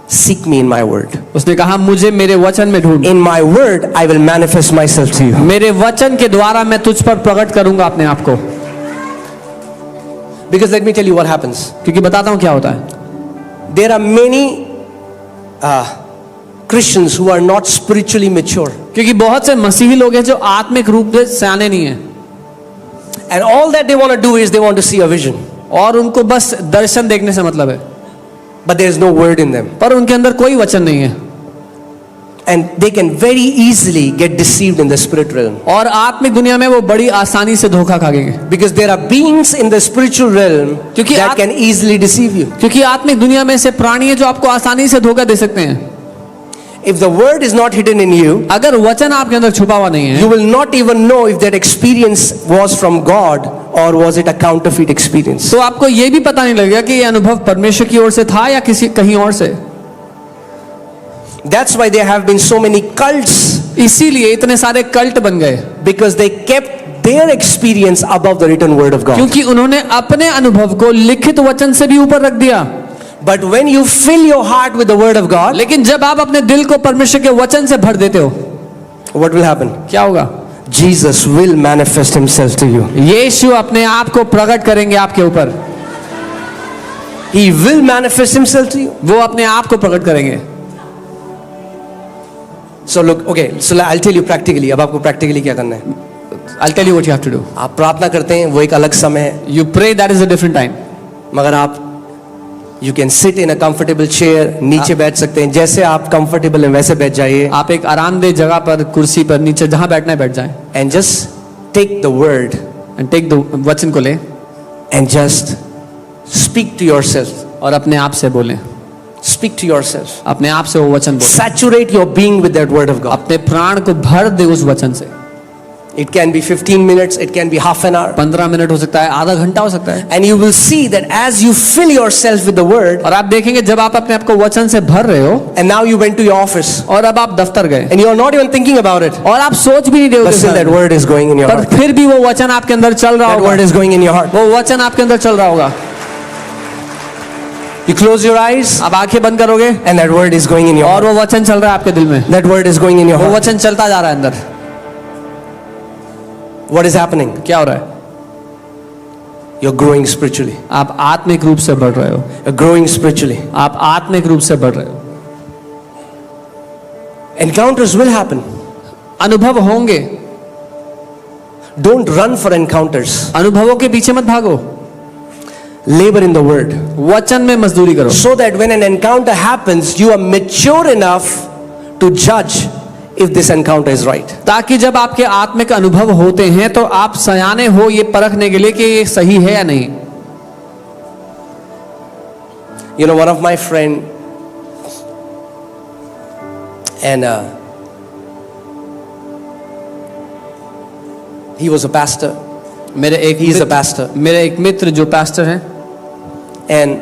A: seek me in my word.
B: उसने कहा, मुझे मेरे वचन में ढूंढ.
A: In my word, I will manifest myself to you.
B: मेरे वचन के द्वारा मैं तुझ पर प्रकट करूंगा अपने आप को.
A: Because let me tell you what happens.
B: क्योंकि बताता हूँ क्या होता है.
A: There are many Christians who are not spiritually mature.
B: क्योंकि बहुत से मसीही लोग हैं जो आत्मिक रूप से सयाने नहीं हैं.
A: And all that they want to do is they want to see a vision.
B: और उनको बस दर्शन देखने से मतलब है.
A: But there is no word in them.
B: पर उनके अंदर कोई वचन नहीं है.
A: And they can very easily get deceived in the spirit realm.
B: और आत्मिक दुनिया में वो बड़ी आसानी से धोखा खाएंगे.
A: Because there are beings in the spiritual realm
B: क्योंकि
A: that can easily deceive you.
B: क्योंकि आत्मिक दुनिया में से प्राणी है जो आपको आसानी से धोखा दे सकते हैं.
A: If the word is not hidden in you,
B: अगर वचन आपके अंदर छुपा हुआ नहीं है,
A: you will not even know if that experience was from God or was it a counterfeit experience.
B: तो आपको ये भी पता नहीं लगेगा कि ये अनुभव परमेश्वर की ओर से था या किसी कहीं और से.
A: That's why there have been so many cults,
B: इसीलिए इतने सारे कल्ट बन गए,
A: because they kept their experience above the written word of God.
B: क्योंकि उन्होंने अपने अनुभव को लिखित वचन से भी ऊपर रख दिया.
A: But when you fill your heart with the word of God,
B: लेकिन जब आप अपने दिल को परमेश्वर के वचन से भर देते हो,
A: what will happen?
B: क्या होगा?
A: Jesus will manifest himself to you.
B: यीशु अपने आप को प्रकट करेंगे आपके ऊपर.
A: He will manifest himself to you.
B: वो अपने आप को प्रकट करेंगे.
A: So look, okay, so I'll tell you practically. अब आपको practically क्या करना है?
B: I'll tell you what you have to do.
A: आप प्रार्थना करते हैं, वो एक अलग समय है.
B: You pray, that is a different time.
A: मगर आप you can sit in a comfortable chair, नीचे बैठ सकते हैं. जैसे आप comfortable हैं वैसे बैठ जाइए.
B: आप एक आरामदेह जगह पर, कुर्सी पर, नीचे जहां बैठना है बैठ जाएं.
A: And just take the word
B: And take the वचन को ले
A: and just speak to yourself.
B: और अपने आप से बोलें.
A: Speak to yourself.
B: अपने आप से वो वचन बोलें.
A: Saturate your being with that word of God.
B: अपने प्राण को भर दे उस वचन से.
A: It can be 15 minutes, it can be half an hour.
B: 15 minute हो सकता है, आधा घंटा हो सकता है.
A: And you will see that as you fill yourself with the word,
B: और आप देखेंगे जब आप अपने आप को वचन से भर रहे हो,
A: and now you went to your office,
B: और अब आप दफ्तर गए,
A: and you are not even thinking about it,
B: और आप सोच भी नहीं रहे
A: but still that
B: हो,
A: word is going in your
B: पर
A: heart.
B: फिर भी वो वचन आपके अंदर चल रहा
A: That word
B: होगा.
A: is going in your heart.
B: वो वचन आपके अंदर चल रहा होगा.
A: You close your eyes,
B: आप आंखें बंद करोगे
A: and that word is going in your
B: और
A: heart.
B: वो वचन चल रहा है आपके दिल में.
A: That word is going in your
B: वो
A: heart.
B: वचन चलता जा रहा है अंदर.
A: What is happening?
B: क्या हो रहा है?
A: You're growing spiritually.
B: आप आत्मिक रूप से बढ़ रहे हो.
A: You're growing spiritually.
B: आप आत्मिक रूप से बढ़ रहे हो.
A: Encounters will happen.
B: अनुभव होंगे.
A: Don't run for encounters.
B: अनुभवों के पीछे मत भागो.
A: Labor in the word.
B: वचन में मजदूरी करो.
A: So that when an encounter happens, you are mature enough to judge if this encounter is right.
B: ताकि जब आपके आत्मिक अनुभव होते हैं तो आप सयाने हो ये परखने के लिए कि ये सही है या नहीं.
A: You know, one of my friend, and he was a pastor. He is a pastor.
B: मेरे एक मित्र जो pastor हैं,
A: And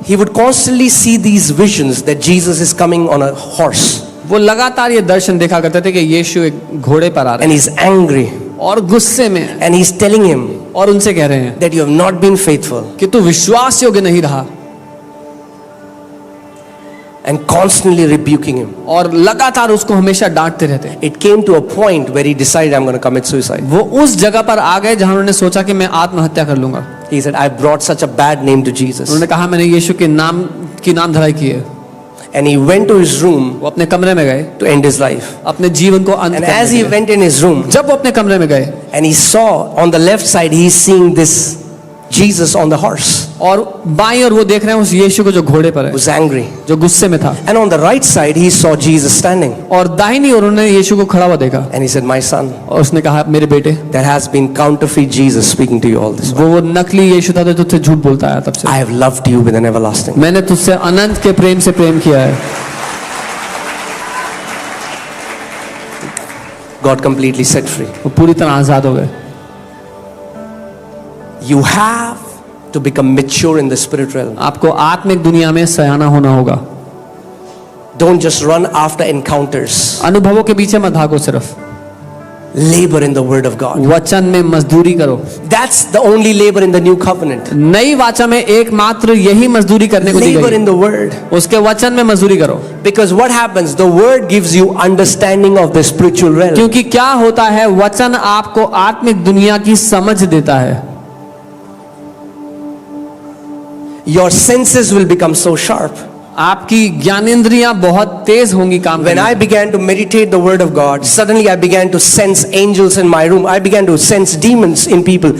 A: he would constantly see these visions that Jesus is coming on a horse.
B: वो लगातार ये दर्शन देखा करते थे कि यीशु एक घोड़े पर आ रहे
A: And he's angry.
B: हैं और गुस्से में हैं.
A: And he's telling him
B: और उनसे कह रहे हैं
A: that you have not been faithful.
B: कि तू विश्वास योग्य नहीं रहा.
A: And constantly rebuking him.
B: और लगातार उसको हमेशा डांटते रहते हैं.
A: It came to a point where he decided, I'm going to commit suicide.
B: वो उस जगह पर आ गए जहां उन्होंने सोचा कि मैं आत्महत्या कर लूंगा.
A: He said, I brought such a bad name to Jesus.
B: उन्होंने कहा मैंने यीशु के नाम की नाम धराई की है.
A: And he went to his room
B: वो अपने कमरे में गए
A: to end his life.
B: अपने जीवन को अंत
A: And
B: करने
A: as
B: के
A: he
B: लिए.
A: went in his room,
B: जब वो अपने कमरे में गए
A: and he saw on the left side, he's seeing this Jesus on the horse.
B: और बाईं ओर वो देख रहे हैं उस यीशु को जो घोड़े पर है,
A: Was angry.
B: जो गुस्से में था.
A: And on the right side, he saw Jesus standing.
B: और दाहिनी ओर उन्होंने यीशु को खड़ा हुआ देखा
A: And he said, my son,
B: और उसने कहा मेरे बेटे,
A: there has been counterfeit Jesus speaking to you all this while.
B: वो नकली यीशु था जो तुझसे झूठ बोलता आया तब से.
A: I have loved you with an everlasting.
B: मैंने तुझसे अनंत के प्रेम से प्रेम किया है.
A: God completely set free.
B: वो पूरी तरह आजाद हो गए.
A: You have to become mature in the spirit realm.
B: आपको आत्मिक दुनिया में सयाना होना होगा.
A: Don't just run after encounters.
B: अनुभवों के पीछे मत भागो, सिर्फ
A: Labor in the word of God.
B: वचन में मजदूरी करो.
A: That's the only labor in the new covenant.
B: नई वाचा में एकमात्र यही मजदूरी करने को दी
A: Labor
B: गई.
A: in the word.
B: उसके वचन में मजदूरी करो.
A: Because what happens? The word gives you understanding of the spiritual realm.
B: क्योंकि क्या होता है, वचन आपको आत्मिक दुनिया की समझ देता है.
A: Your senses will become so sharp.
B: आपकी ज्ञानेंद्रियां बहुत तेज होंगी काम
A: When
B: करने.
A: I began to meditate the word of God, suddenly I began to sense angels in my room. I began to sense demons in people.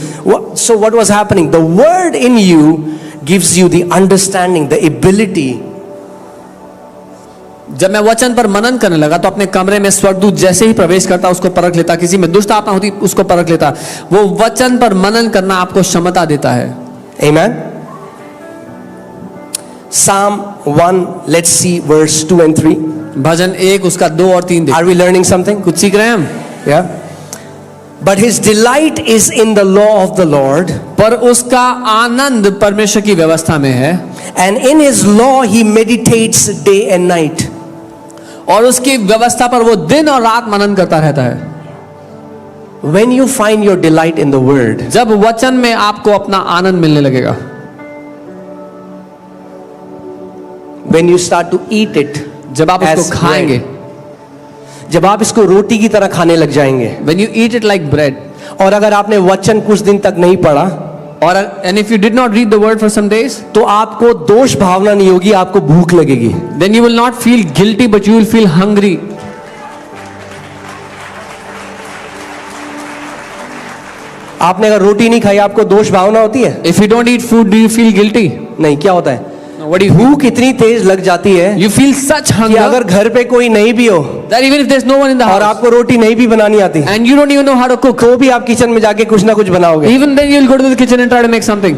A: So what was happening? The word in you gives you the understanding, the ability.
B: जब मैं वचन पर मनन करने लगा तो अपने कमरे में स्वर्गदूत जैसे ही प्रवेश करता उसको परख लेता, किसी में दुष्ट आत्मा होती उसको परख लेता. वो वचन पर मनन करना आपको क्षमता देता है.
A: Amen. Psalm 1, let's see verse 2 and 3.
B: भजन 1 उसका 2 और 3
A: Are we learning something?
B: कुछ सीख रहे हैं हम.
A: Yeah. But his delight is in the law of the Lord.
B: पर उसका आनंद परमेश्वर की व्यवस्था में है.
A: And in his law he meditates day and night.
B: और उसकी व्यवस्था पर वो दिन और रात मनन करता रहता है.
A: When you find your delight in the word,
B: जब वचन में आपको अपना आनंद मिलने लगेगा,
A: when you start to eat it,
B: जब आप
A: as
B: उसको खाएंगे,
A: bread, जब आप इसको रोटी की तरह खाने लग जाएंगे,
B: when you eat it like bread,
A: और अगर आपने वचन कुछ दिन तक नहीं पढ़ा,
B: or and if you did not read the word for some days,
A: तो आपको दोष भावना नहीं होगी, आपको भूख लगेगी.
B: then you will not feel guilty but you will feel hungry.
A: आपने अगर रोटी नहीं खाई, आपको दोष भावना होती है?
B: If you don't eat food, do you feel guilty?
A: नहीं. क्या होता है?
B: What do you feel?
A: भूख इतनी तेज लग जाती है
B: You feel such
A: कि
B: hunger
A: अगर घर पे कोई नहीं भी हो
B: that even if there's no one in the
A: और
B: house
A: आपको रोटी नहीं भी बनानी आती,
B: and you don't even know how to cook,
A: तो भी आप किचन में जाके कुछ ना कुछ बनाओगे.
B: even then you'll go to the kitchen and try to make something.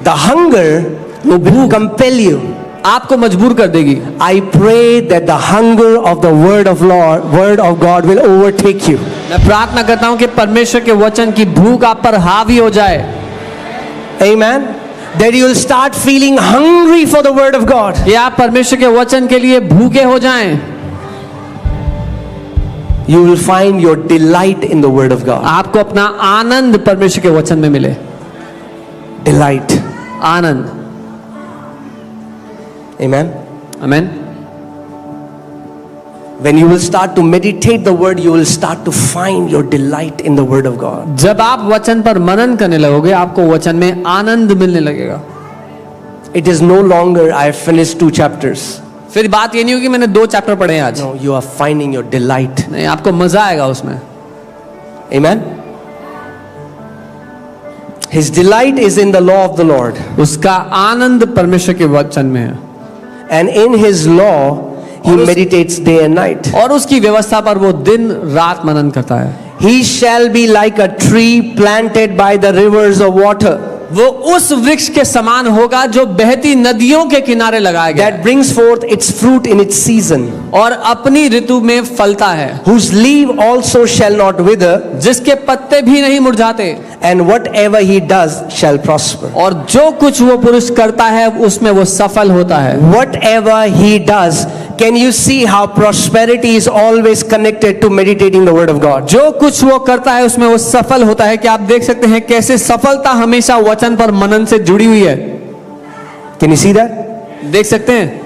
A: The hunger will compel you.
B: आपको मजबूर कर देगी.
A: I pray that the hunger of the word of God will overtake you.
B: मैं प्रार्थना करता हूं कि परमेश्वर के वचन की भूख आप पर हावी हो जाए.
A: Amen. That you will start feeling hungry for the word of God.
B: ये आप परमेश्वर के वचन के लिए भूखे हो जाएं.
A: You will find your delight in the word of God.
B: आपको अपना आनंद परमेश्वर के वचन में मिले.
A: Delight.
B: Anand.
A: Amen.
B: Amen.
A: When you will start to meditate the word, you will start to find your delight in the word of God.
B: जब आप वचन पर मनन करने लगोगे आपको वचन में आनंद मिलने लगेगा.
A: It is no longer I have finished 2 chapters.
B: फिर बात ये नहीं होगी मैंने 2 चैप्टर पढ़े हैं आज.
A: No, you are finding your delight.
B: नहीं, आपको मजा आएगा उसमें.
A: Amen. His delight is in the law of the Lord.
B: उसका आनंद परमेश्वर के वचन में है.
A: And in his law He meditates day and night.
B: और उसकी व्यवस्था पर वो दिन रात मनन करता है।
A: He shall be like a tree planted by the rivers of water,
B: वो उस वृक्ष के समान होगा जो बहती नदियों के किनारे लगाया गया
A: that brings forth its fruit in its season,
B: और अपनी ऋतु में फलता है,
A: whose leaf also shall not wither,
B: जिसके पत्ते भी नहीं मुरझाते,
A: and whatever he does shall prosper.
B: और जो कुछ वो पुरुष करता है उसमें वो सफल होता है।
A: Whatever he does, can you see how prosperity is always connected to meditating the word of God?
B: जो कुछ वो करता है उसमें वो सफल होता है। कि आप देख सकते हैं कैसे सफलता हमेशा वचन पर मनन से जुड़ी हुई है।
A: Can you see that?
B: देख सकते हैं,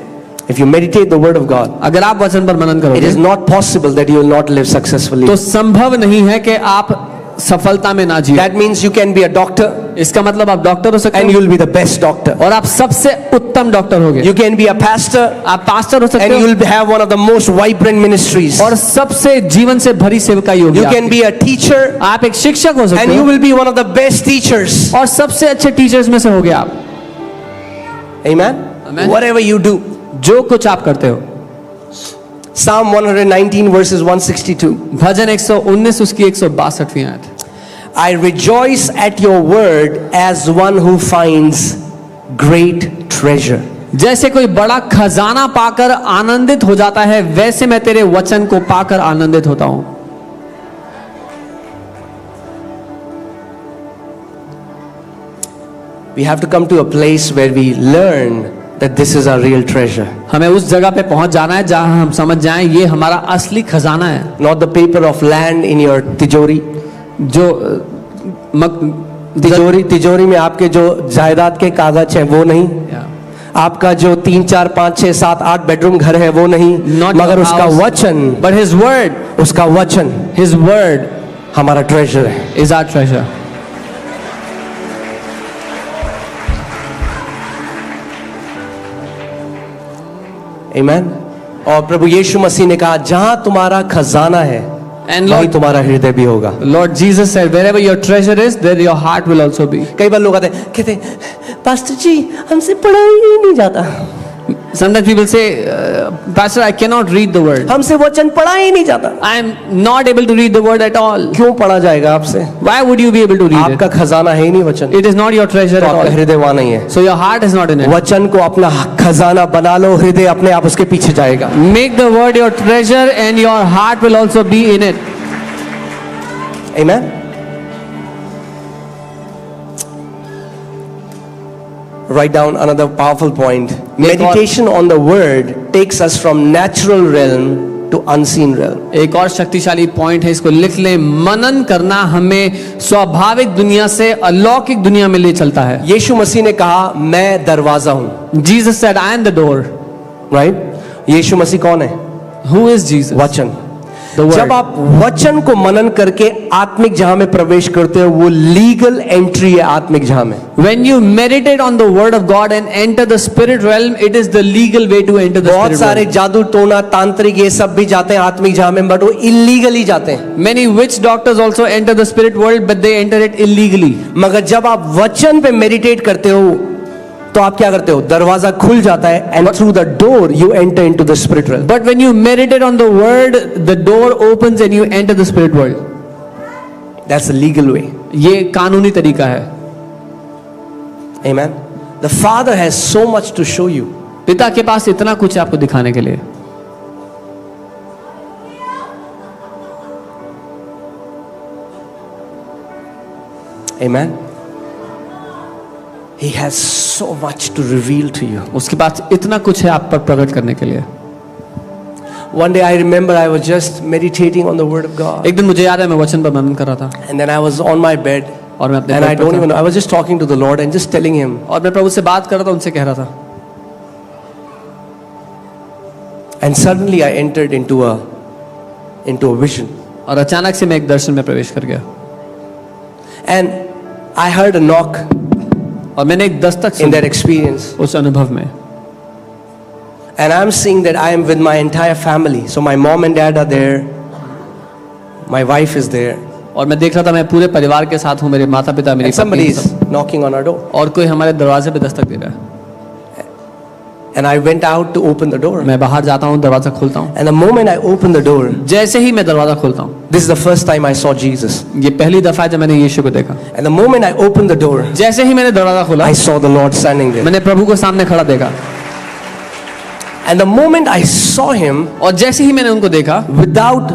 A: If you meditate the word of God,
B: अगर आप वचन पर मनन
A: it
B: करोगे
A: is not possible that you will not live successfully.
B: तो संभव नहीं है कि आप सफलता में ना जिए।
A: That means you can be a doctor
B: इसका मतलब आप डॉक्टर हो सकते
A: and
B: हैं
A: you will be the best doctor.
B: और आप सबसे उत्तम डॉक्टर होगे।
A: You can be a pastor
B: आप पास्टर हो सकते
A: and you
B: हो
A: will have one of the most vibrant ministries.
B: और सबसे जीवन से भरी सेवकाई होगी।
A: You can be a teacher
B: आप एक शिक्षक हो सकते
A: and you
B: हो
A: will be one of the best teachers.
B: और सबसे अच्छे टीचर्स में से होगे आप।
A: Amen?
B: Amen.
A: Whatever you do.
B: जो कुछ आप करते हो।
A: Psalm 119 verses 162.
B: भजन 119 उसकी 162वीं आयत।
A: I rejoice at your word as one who finds great treasure.
B: जैसे कोई बड़ा खजाना पाकर आनंदित हो जाता है वैसे मैं तेरे वचन को पाकर आनंदित होता हूं।
A: We have to come to a place where we learn that this is our real treasure.
B: हमें उस जगह पे पहुंच जाना है जहां हम समझ जाएं ये हमारा असली खजाना है।
A: Not the paper of land in your tijori.
B: जो
A: तिजोरी में आपके जो जायदाद के कागज हैं वो नहीं, आपका जो 3 4 5 6 7 8 बेडरूम घर है वो नहीं, मगर उसका वचन,
B: but his word,
A: उसका वचन
B: his word
A: हमारा ट्रेजर है।
B: is our treasure.
A: Amen. और प्रभु यीशु मसीह ने कहा जहां तुम्हारा खजाना है
B: And
A: वहीं
B: Lord,
A: तुम्हारा हृदय भी होगा।
B: Lord Jesus said, wherever your treasure is, there your heart will also be.
A: कई बार लोग आते हैं कहते पास्टर जी हमसे पढ़ा ही नहीं जाता,
B: Sometimes people say, Pastor, I cannot read the word.
A: हमसे वचन पढ़ा ही नहीं जाता।
B: I am not able to read the word at all.
A: क्यों पढ़ा जाएगा आपसे?
B: Why would you be able to read
A: आपका
B: it?
A: खजाना है ही नहीं वचन,
B: It is not your treasure
A: तो
B: at
A: आपका
B: all.
A: हृदय वहां नहीं है।
B: So your heart is not in it.
A: वचन को अपना खजाना बना लो, हृदय अपने आप उसके पीछे जाएगा।
B: Make the word your treasure and your heart will also be in it.
A: Amen. Write down another powerful point. Meditation on the word takes us from natural realm to unseen realm.
B: एक और शक्तिशाली point है, इसको लिख लें। मनन करना हमें स्वाभाविक दुनिया से अलौकिक दुनिया में ले चलता है।
A: यीशु मसीह ने कहा मैं दरवाजा हूं।
B: Jesus said, I am the door.
A: Right? यीशु मसीह कौन है?
B: Who is Jesus?
A: वचन।
B: The word.
A: जब आप वचन को मनन करके आत्मिक जहां में प्रवेश करते हो वो लीगल एंट्री है आत्मिक जहां में।
B: When you meditate on the word of God and enter the spirit realm, it is the legal way to enter the
A: बहुत
B: spirit
A: सारे
B: realm.
A: जादू टोना तांत्रिक ये सब भी जाते हैं आत्मिक जहां में, बट वो इलीगली जाते हैं।
B: Many witch doctors also enter the spirit world, but they enter it illegally.
A: मगर जब आप वचन पे मेडिटेट करते हो तो आप क्या करते हो? दरवाजा खुल जाता है and through the door you enter into the spirit realm.
B: But when you meditate on the word, the door opens and you enter the spirit world.
A: That's a legal way.
B: ये कानूनी तरीका है।
A: Amen. The Father has so much to show you.
B: पिता के पास इतना कुछ है आपको दिखाने के लिए।
A: Amen. He has so much to reveal to you.
B: उसके पास इतना कुछ है आप पर प्रकट करने के लिए।
A: One day I remember I was just meditating on the word of God.
B: एक दिन मुझे याद है मैं वचन पर मनन कर रहा था
A: And then I was on my bed
B: और मैं अपने
A: and I
B: बेड पर
A: don't
B: था।
A: even know. I was just talking to the Lord and just telling him.
B: और मैं प्रभु से बात कर रहा था, उनसे कह रहा था।
A: And suddenly I entered into a vision.
B: और अचानक से मैं एक दर्शन में प्रवेश कर गया
A: And I heard a knock
B: और मैंने एक दस्तक
A: in
B: सुनी
A: that experience.
B: उस अनुभव में।
A: And I'm seeing that I am with my entire family. So my mom and dad are there. My wife is there.
B: और मैं देख रहा था मैं पूरे परिवार के साथ हूँ, मेरे माता पिता, मेरी
A: And somebody
B: पत्नी
A: is
B: सब।
A: knocking on our door.
B: और कोई हमारे दरवाजे पे दस्तक दे रहा है।
A: And I went out to open the door.
B: मैं बाहर जाता हूँ, दरवाजा खोलता हूँ।
A: And the moment I opened the door,
B: जैसे ही मैं दरवाजा खोलता हूँ,
A: this is the first time I saw Jesus.
B: ये पहली दफा है जब मैंने यीशु को देखा।
A: And the moment I opened the door,
B: जैसे ही मैंने दरवाजा खोला,
A: I saw the Lord standing there.
B: मैंने प्रभु को सामने खड़ा देखा।
A: And the moment I saw him,
B: और जैसे ही मैंने उनको देखा,
A: without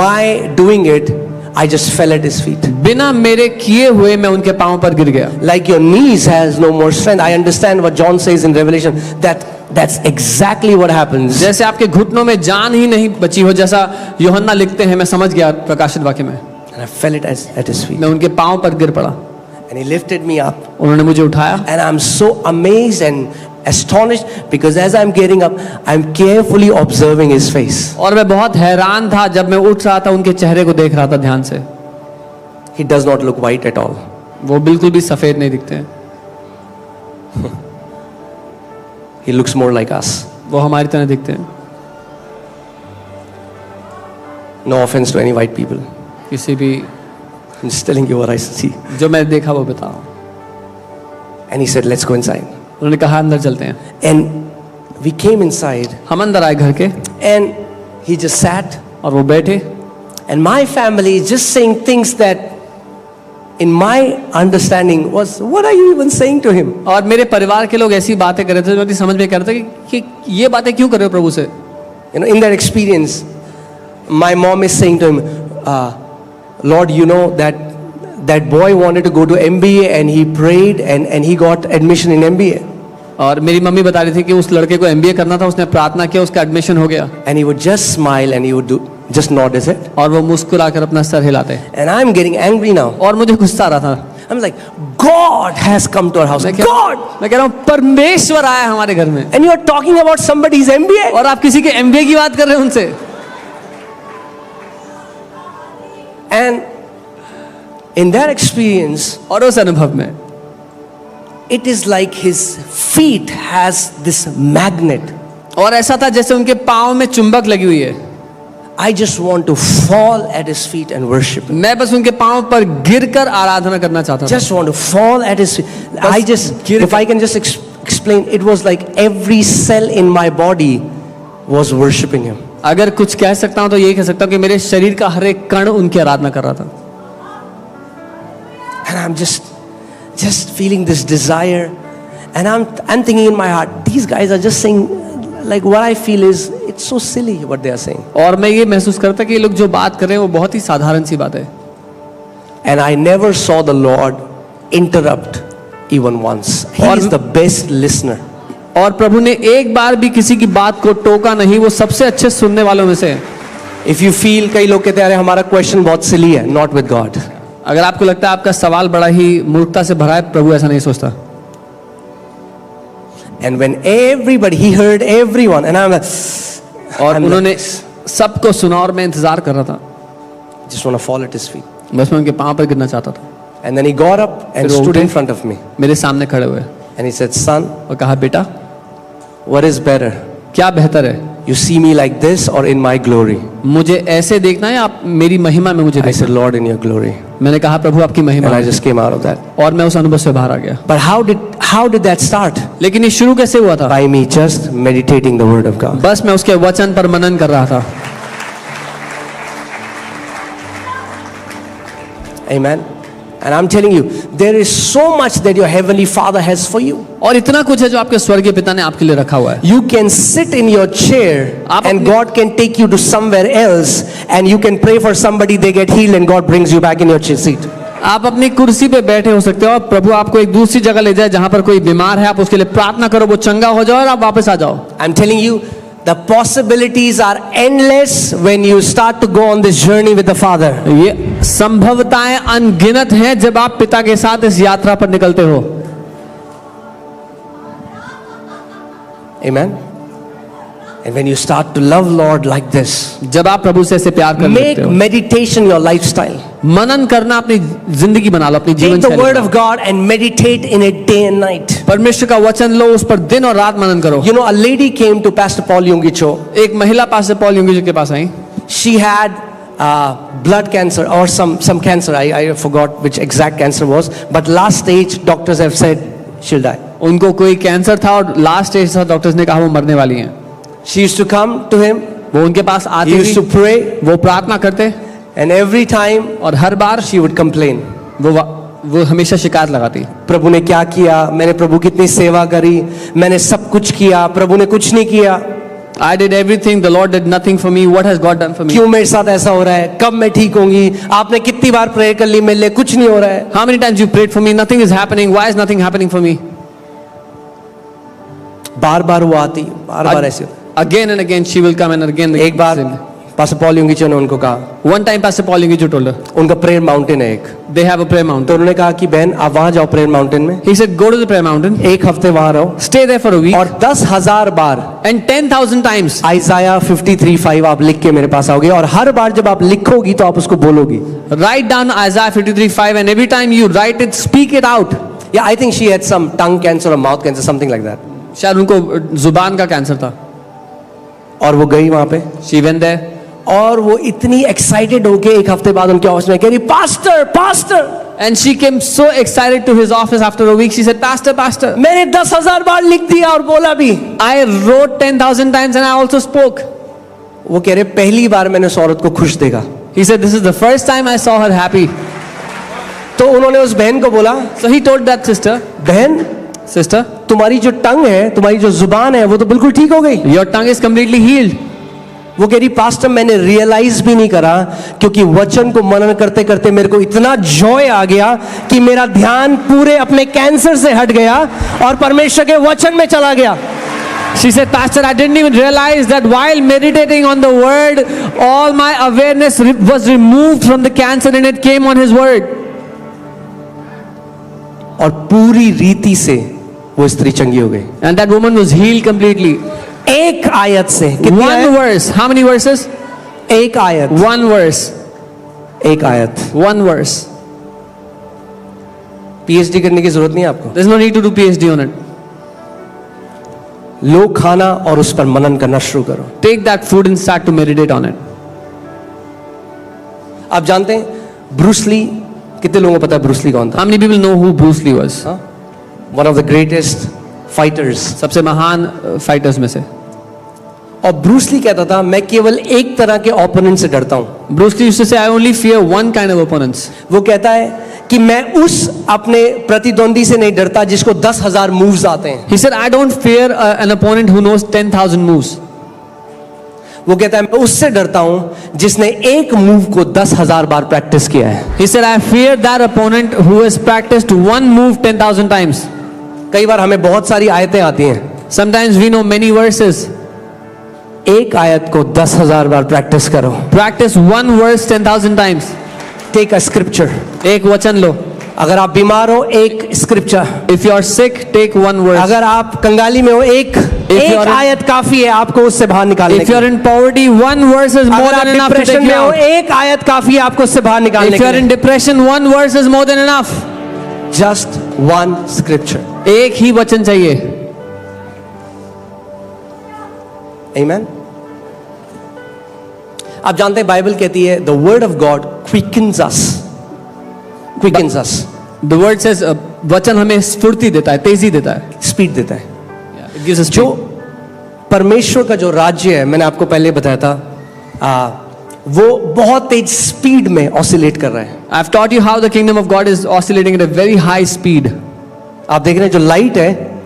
A: my doing it, I just fell at his feet.
B: बिना मेरे किए हुए मैं उनके पांव पर गिर गया।
A: Like your knees has no more strength. I understand what John says in Revelation, that's exactly what happens.
B: जैसे आपके घुटनों में जान ही नहीं बची हो, जैसा यूहन्ना लिखते हैं, मैं समझ गया प्रकाशित वाक्य में।
A: And I fell at his feet.
B: मैं उनके पांव पर गिर पड़ा।
A: And he lifted me up.
B: उन्होंने मुझे उठाया।
A: And I'm so amazed and astonished because as I'm getting up, I'm carefully observing his face.
B: और मैं बहुत हैरान था जब मैं उठ रहा था, उनके चेहरे को देख रहा था ध्यान से।
A: He does not look white at all.
B: वो बिल्कुल भी सफेद नहीं दिखते हैं।
A: He looks more like us.
B: वो हमारी तरह दिखते हैं।
A: No offense to any white people.
B: किसी भी,
A: I'm just telling you what I see.
B: जो मैं देखा वो बता रहा हूँ।
A: And he said, let's go inside.
B: उन्होंने कहा अंदर चलते हैं।
A: And we came inside
B: हम अंदर आए घर के,
A: and he just sat.
B: और वो बैठे।
A: And my family is just saying things that in my understanding was, what are you even saying to him?
B: और मेरे परिवार के लोग ऐसी बातें कर रहे थे, मुझे समझ में कर रहे थे कि ये बातें क्यों कर रहे हो प्रभु से।
A: You know, in that experience, my mom is saying to him, Lord, you know that boy wanted to go to MBA and he prayed and he got admission in MBA.
B: और मेरी मम्मी बता रही थी कि उस लड़के को MBA करना था, उसने प्रार्थना किया, उसका एडमिशन हो गया।
A: And he would just smile and he would just nod his head.
B: और वो मुस्कुराकर अपना सर हिलाते।
A: And I'm getting angry now.
B: और मुझे गुस्सा आ रहा था।
A: I'm like, God has come to our house.
B: मैं
A: God!
B: कह रहा हूँ परमेश्वर आया हमारे घर में,
A: And you are talking about somebody's MBA.
B: और आप किसी के MBA की बात कर रहे हैं उनसे।
A: And in that experience,
B: और उस अनुभव में
A: it is like his feet has this magnet.
B: और ऐसा था जैसे उनके पाँव में चुंबक लगी हुई है।
A: I just want to fall at his feet and worship him.
B: मैं बस उनके पाँव पर गिरकर आराधना करना चाहता था।
A: Just want to fall at his feet. I just, if I can just explain, it was like every cell in my body was worshiping him.
B: अगर कुछ कह सकता हूँ तो यही कह सकता हूँ कि मेरे शरीर का हर एक कण उनकी आराधना कर रहा था।
A: And I'm just feeling this desire, and I'm thinking in my heart, these guys are just saying, like what I feel is, it's so silly what they are saying.
B: और मैं ये महसूस करता कि ये लोग जो बात कर रहे हैं वो बहुत ही साधारण सी बात है।
A: And I never saw the Lord interrupt even once. He is the best listener.
B: और प्रभु ने एक बार भी किसी की बात को टोका नहीं, वो सबसे अच्छे सुनने वालों में से है।
A: If you feel, कई लोग कहते हैं अरे हमारा क्वेश्चन बहुत सिली है, not with God.
B: अगर आपको लगता है आपका सवाल बड़ा ही मूर्खता से भरा है, प्रभु ऐसा नहीं सोचता।
A: And when everybody, he heard everyone, and I'm like,
B: और उन्होंने सबको सुना और मैं इंतजार कर रहा था।
A: just want to fall at his feet.
B: बस मैं उनके पाँव पर गिरना चाहता था।
A: And then he got up and
B: फिर वो
A: stood
B: उठे,
A: in front of me,
B: मेरे सामने खड़े हुए
A: and he said, son,
B: और कहा बेटा
A: what is better?
B: क्या बेहतर है,
A: You see me like this or in my glory?
B: मुझे ऐसे देखना है आप मेरी महिमा में मुझे
A: I
B: देखना।
A: said, Lord, in your glory.
B: मैंने कहा प्रभु आपकी महिमा
A: And I
B: में।
A: just came out of that.
B: और मैं उस अनुभव से बाहर आ गया।
A: But how did that start?
B: लेकिन ये शुरू कैसे हुआ था?
A: By me just meditating the word of God.
B: बस मैं उसके वचन पर मनन कर रहा था।
A: Amen. And I'm telling you, there is so much that your heavenly Father has for you.
B: और इतना कुछ है जो आपके स्वर्गीय पिता ने आपके लिए रखा हुआ है।
A: You can sit in your chair and God can take you to somewhere else and you can pray for somebody, they get healed and God brings you back in your seat.
B: आप अपनी कुर्सी पे बैठे हो सकते हो और प्रभु आपको एक दूसरी जगह ले जाए जहां पर कोई बीमार है, आप उसके लिए प्रार्थना करो, वो चंगा हो जाओ और आप वापस आ जाओ।
A: I'm telling you, the possibilities are endless when you start to go on this journey with the Father.
B: ये संभवताएं अनगिनत हैं जब आप पिता के साथ इस यात्रा पर निकलते हो।
A: Amen. And when you start to love Lord like this,
B: जब आप प्रभु से ऐसे प्यार करने
A: make
B: लगते हो,
A: meditation your lifestyle.
B: मनन करना अपनी जिंदगी बना लो, अपनी जीवन
A: Take the
B: शैली
A: word
B: बनाओ।
A: of God and meditate in it day and night.
B: परमेश्वर का वचन लो, उस पर दिन और रात मनन करो।
A: You know, a lady came to Pastor Paul Yungicho.
B: एक महिला पास्टर पॉल युंगी जी के पास आई।
A: She had blood cancer or some cancer. I forgot which exact cancer was. But last stage, doctors have said she'll die.
B: उनको कोई cancer था और last stage था, doctors ने कहा वो मरने वाली हैं।
A: She used to come to him.
B: वो उनके पास
A: He
B: आती
A: used to
B: थी,
A: pray,
B: वो प्रार्थना करते,
A: and every time
B: और हर बार
A: she would complain.
B: वो हमेशा शिकायत लगाती।
A: प्रभु ने क्या किया, मैंने प्रभु की इतनी सेवा करी, मैंने सब कुछ किया, प्रभु ने कुछ नहीं किया।
B: I did everything, the Lord did nothing for me. What has God done for me?
A: क्यों मेरे साथ ऐसा हो रहा है, कब मैं ठीक होंगी, आपने कितनी बार प्रेयर कर ली, मेरे लिए कुछ नहीं हो रहा है।
B: How many times you prayed for me? Nothing is happening. Why is nothing happening for me?
A: बार बार वो आती, बार बार ऐसे।
B: Again and again she will come and again.
A: एक बार पास्टर पॉल युंगीचो ने उनको कहा,
B: One time Pastor Paul Yungicho told her,
A: उनका prayer mountain है एक,
B: they have a prayer
A: तो
B: mountain.
A: उन्होंने कहा कि बहन आप वहां जाओ प्रेयर माउंटेन में,
B: He said, go to the prayer mountain,
A: एक हफ्ते वहां रहो,
B: stay there for a week,
A: और 10,000 बार
B: and 10,000 times
A: आइजाया 53:5 आप लिख के मेरे पास आओगे, और हर बार जब आप लिखोगी तो आप उसको बोलोगी।
B: write down Isaiah 53:5, and every time you write it, speak it out.
A: Yeah, I think she had some tongue cancer or mouth cancer, something like that.
B: शायद उनको जुबान का कैंसर था।
A: और वो गई वहां पे,
B: She went there,
A: और वो इतनी एक्साइटेड होके एक हफ्ते बाद उनके ऑफिस में कह रही, pastor pastor,
B: and she came so excited to his office after a week. She said, Pastor, Pastor,
A: मैंने 10,000 बार लिख दिया और बोला भी।
B: I wrote 10,000 times and I also spoke.
A: वो कह रहे पहली बार मैंने उस औरत को खुश देखा।
B: He said, this is the first time I saw her happy.
A: तो उन्होंने उस बहन को बोला,
B: So he told that sister,
A: बहन
B: sister,
A: तुम्हारी जो टंग है, तुम्हारी जो जुबान है, वो तो बिल्कुल ठीक हो गई।
B: your tongue is completely healed.
A: वो कह रही पास्टर मैंने रियलाइज भी नहीं करा, क्योंकि वचन को मनन करते करते मेरे को इतना जॉय आ गया कि मेरा ध्यान पूरे अपने कैंसर से हट गया और परमेश्वर के वचन में चला गया।
B: She said, Pastor, I didn't even realize that while meditating on the word, all my awareness was removed from the cancer and it came on his word.
A: और पूरी रीति से वो स्त्री चंगी हो गई,
B: And that woman was healed completely.
A: एक आयत से। कितनी
B: One
A: आयत?
B: verse. How many verses?
A: एक आयत,
B: One verse.
A: एक आयत।
B: One verse.
A: पीएचडी करने की जरूरत नहीं है आपको,
B: There's no need to do PhD on it.
A: लो खाना और उस पर मनन करना शुरू करो।
B: Take that food and start to meditate on it.
A: आप जानते हैं ब्रूस ली, कितने लोगों को पता है ब्रूस ली कौन था?
B: How many people know who Bruce Lee was?
A: One of the greatest fighters.
B: सबसे महान फाइटर्स में से।
A: और ब्रूस ली कहता था मैं केवल एक तरह के ओपोनेंट से डरता हूं।
B: Bruce Lee used to say, I only fear one kind of opponents.
A: वो कहता है कि मैं उस अपने प्रतिद्वंदी से नहीं डरता जिसको 10,000 मूव्स आते हैं।
B: He said, I don't fear an opponent who knows 10,000 moves.
A: वो कहता है मैं उससे डरता हूं जिसने एक मूव को 10,000 बार प्रैक्टिस किया है।
B: He said, I fear that opponent who has practiced one move 10,000 times.
A: कई बार हमें बहुत सारी आयतें आती हैं,
B: Sometimes we know many verses.
A: एक आयत को 10,000 बार प्रैक्टिस करो।
B: Practice one verse 10,000 times.
A: Take a scripture,
B: एक वचन लो.
A: अगर आप बीमार हो एक scripture,
B: If you are sick, take one verse.
A: अगर आप कंगाली में हो एक
B: you are in-
A: आयत काफी है आपको उससे बाहर निकालने
B: If you are
A: के लिए।
B: in poverty, one verse is more
A: अगर आप
B: than enough to take
A: depression
B: you
A: में हो
B: out.
A: एक आयत काफी है आपको उससे बाहर निकालने
B: If you
A: के
B: are in
A: लिए।
B: depression, one verse is more than enough.
A: Just one scripture.
B: एक ही वचन चाहिए.
A: आमीन। आप जानते हैं बाइबल कहती है the word of God quickens us, quickens us,
B: The word says, वचन हमें स्फूर्ति देता है, तेजी देता है.
A: स्पीड देता है।
B: It gives us
A: जो
B: speed.
A: परमेश्वर का जो राज्य है, मैंने आपको पहले बताया था, वो बहुत तेज स्पीड में ऑसिलेट कर रहा है।
B: I've taught you how the kingdom of God is oscillating at a very high speed.
A: आप देख रहे हैं जो लाइट है,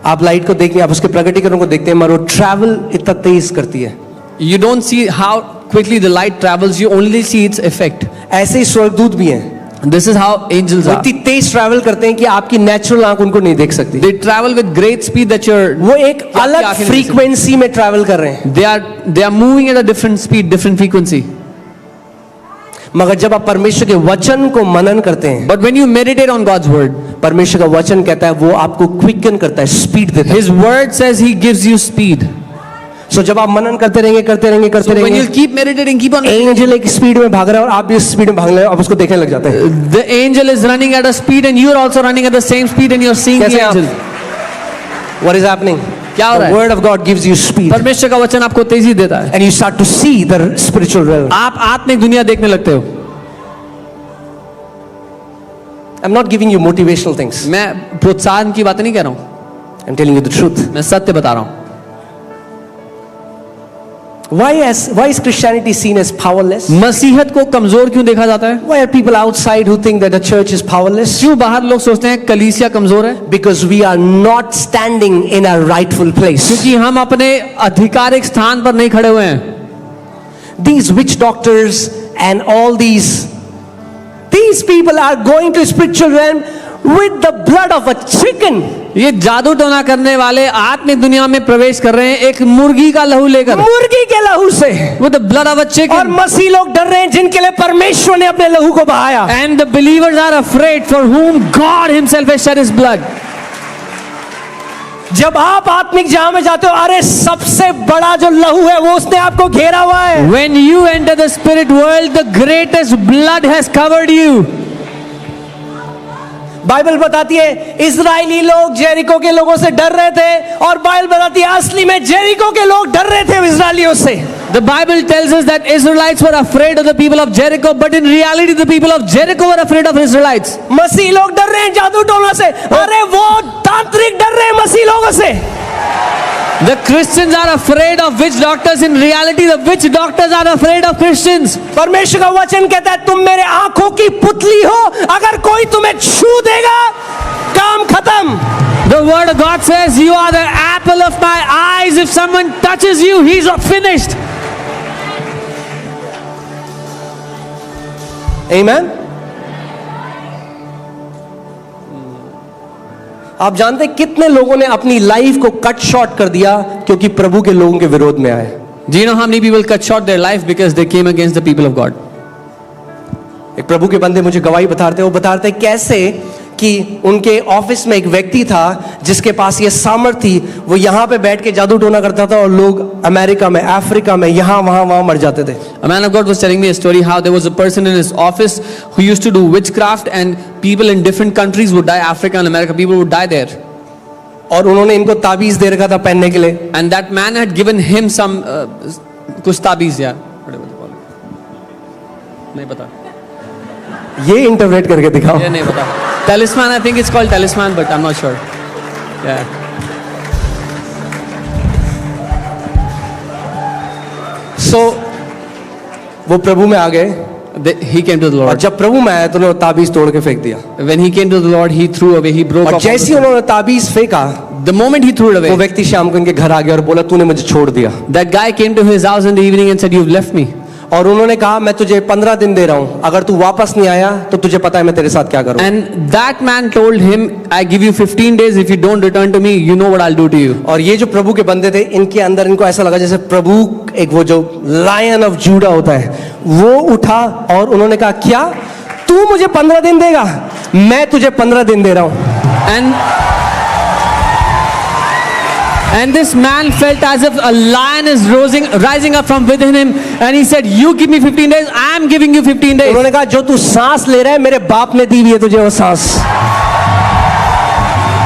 A: आप लाइट को देखिए, आप उसके प्रकटीकरण को देखते हैं, मगर वो ट्रैवल इतना तेज करती है।
B: You don't see how quickly the light travels, you only see its effect.
A: ऐसे ही स्वर्गदूत भी हैं,
B: This is how angels
A: वो
B: are.
A: इतनी तेज ट्रैवल करते हैं कि आपकी नेचुरल आंख उनको नहीं देख सकती।
B: They travel with great speed that
A: वो एक
B: आपकी
A: अलग
B: आंखें नहीं देख
A: फ्रीक्वेंसी में ट्रैवल कर रहे हैं।
B: सकती. They are moving at a different speed, different frequency.
A: मगर जब आप परमेश्वर के वचन को मनन करते हैं,
B: But when you meditate on God's word,
A: परमेश्वर का वचन कहता है वो आपको क्विकन करता है, स्पीड देता है।
B: His word says He gives you speed.
A: सो जब आप मनन करते रहेंगे
B: So when you keep meditating, keep on.
A: Angel एक स्पीड में भाग रहा है और आप भी उस स्पीड में भाग रहे हो, आप उसको देखने लग जाते हैं।
B: The angel is running at a speed and you are also running at the same speed and you are seeing the
A: कैसे आप?
B: angel.
A: What is happening?
B: क्या हो रहा
A: The
B: है?
A: word of God gives you speed
B: परमेश्वर का वचन आपको तेजी देता है.
A: and you start to see the spiritual realm.
B: आप आत्मिक दुनिया देखने लगते हो.
A: I'm not giving you motivational things.
B: मैं प्रोत्साहन की बात नहीं कह रहा हूँ.
A: I'm telling you the truth.
B: मैं सत्य बता रहा हूं.
A: Why is Christianity seen as powerless?
B: मसीहत को कमजोर क्यों देखा जाता है?
A: Why are people outside who think that the church is powerless?
B: क्यों बाहर लोग सोचते हैं कलीसिया कमजोर है?
A: Because we are not standing in our rightful place.
B: क्योंकि हम अपने आधिकारिक स्थान पर नहीं खड़े हुए हैं.
A: These witch doctors and all these people are going to spiritual realm with the blood of a chicken.
B: ये जादू टोना करने वाले आत्मिक दुनिया में प्रवेश कर रहे हैं एक मुर्गी का लहू लेकर.
A: मुर्गी के लहू से.
B: With the blood of a chicken.
A: और मसीह लोग डर रहे हैं जिनके लिए परमेश्वर ने अपने लहू को बहाया.
B: And the believers are afraid for whom God Himself has shed His blood.
A: जब आप आत्मिक जहां में जाते हो, अरे सबसे बड़ा जो लहू है वो उसने आपको घेरा हुआ है.
B: When you enter the spirit world, the greatest blood has covered you.
A: Bible बताती है इजरायली लोग जेरिको के लोगों से डर रहे थे, और बाइबल बताती है असली में जेरिको के लोग डर रहे थे इजरायलियों से.
B: The Bible tells us that Israelites were afraid of the people of Jericho, but in reality the people of Jericho were afraid of Israelites.
A: मसीह लोग डर रहे हैं जादू टोना से, अरे वो तांत्रिक डर रहे हैं मसीह लोगों से.
B: The Christians are afraid of witch doctors. In reality, the witch doctors are afraid of Christians.
A: परमेश्वर का वचन कहता है तुम मेरे आंखों की पुतली हो, अगर कोई तुम्हें छू देगा काम खत्म.
B: The word of God says, you are the apple of my eyes. If someone touches you, he's finished.
A: Amen. आप जानते हैं कितने लोगों ने अपनी लाइफ को कट शॉर्ट कर दिया क्योंकि प्रभु के लोगों के विरोध में आए.
B: Do you know how many people cut short their life because they came against the people of God?
A: एक प्रभु के बंदे मुझे गवाही बताते, वो बताते कैसे कि उनके ऑफिस में एक व्यक्ति था जिसके पास ये सामर्थ्य थी. वो यहाँ पे बैठ के जादू टोना करता था और लोग अमेरिका में, अफ्रीका में, यहाँ वहाँ मर जाते थे.
B: A man of God was telling me a story how there was a person in his office who used to do witchcraft and people in different countries would die. Africa and America, people would die there.
A: और उन्होंने इनको ताबीज दे रखा था पहनने के लिए.
B: And that man had given him some कुछ ताबीज यार, नहीं पता.
A: ये इंटरप्रेट करके दिखाओ.
B: ये नहीं पता. Talisman, I think it's called talisman, but I'm not sure. Yeah.
A: So वो प्रभु में आ गए.
B: He came to the
A: और
B: Lord.
A: जब प्रभु में आया तो उन्होंने ताबीज तोड़ के फेंक दिया.
B: When he came to the Lord, he threw away, he broke
A: और
B: off.
A: जैसे ही उन्होंने ताबीज फेंका,
B: The moment he threw it
A: वो
B: away,
A: व्यक्ति शाम को इनके घर आ गया और बोला तूने मुझे छोड़ दिया.
B: that guy came to his house in the evening and said, "You've left me."
A: और उन्होंने कहा मैं तुझे 15 दिन दे रहा हूं, अगर तू वापस नहीं आया तो तुझे पता है मैं तेरे साथ क्या करूं.
B: And that man told him, "I give you 15 days. If you don't return to me, you know what I'll do to you."
A: और ये जो प्रभु के बंदे थे, इनके अंदर इनको ऐसा लगा जैसे प्रभु एक वो जो लायन ऑफ जूडा होता है वो उठा और उन्होंने कहा क्या तू मुझे 15 दिन देगा, मैं तुझे 15 दिन दे रहा हूं.
B: And this man felt as if a lion is rising up from within him, and he said, "You give me 15 days. I am giving you 15 days."
A: उन्होंने कहा जो तू सांस ले रहा है मेरे बाप ने दी हुई है तुझे वो सांस.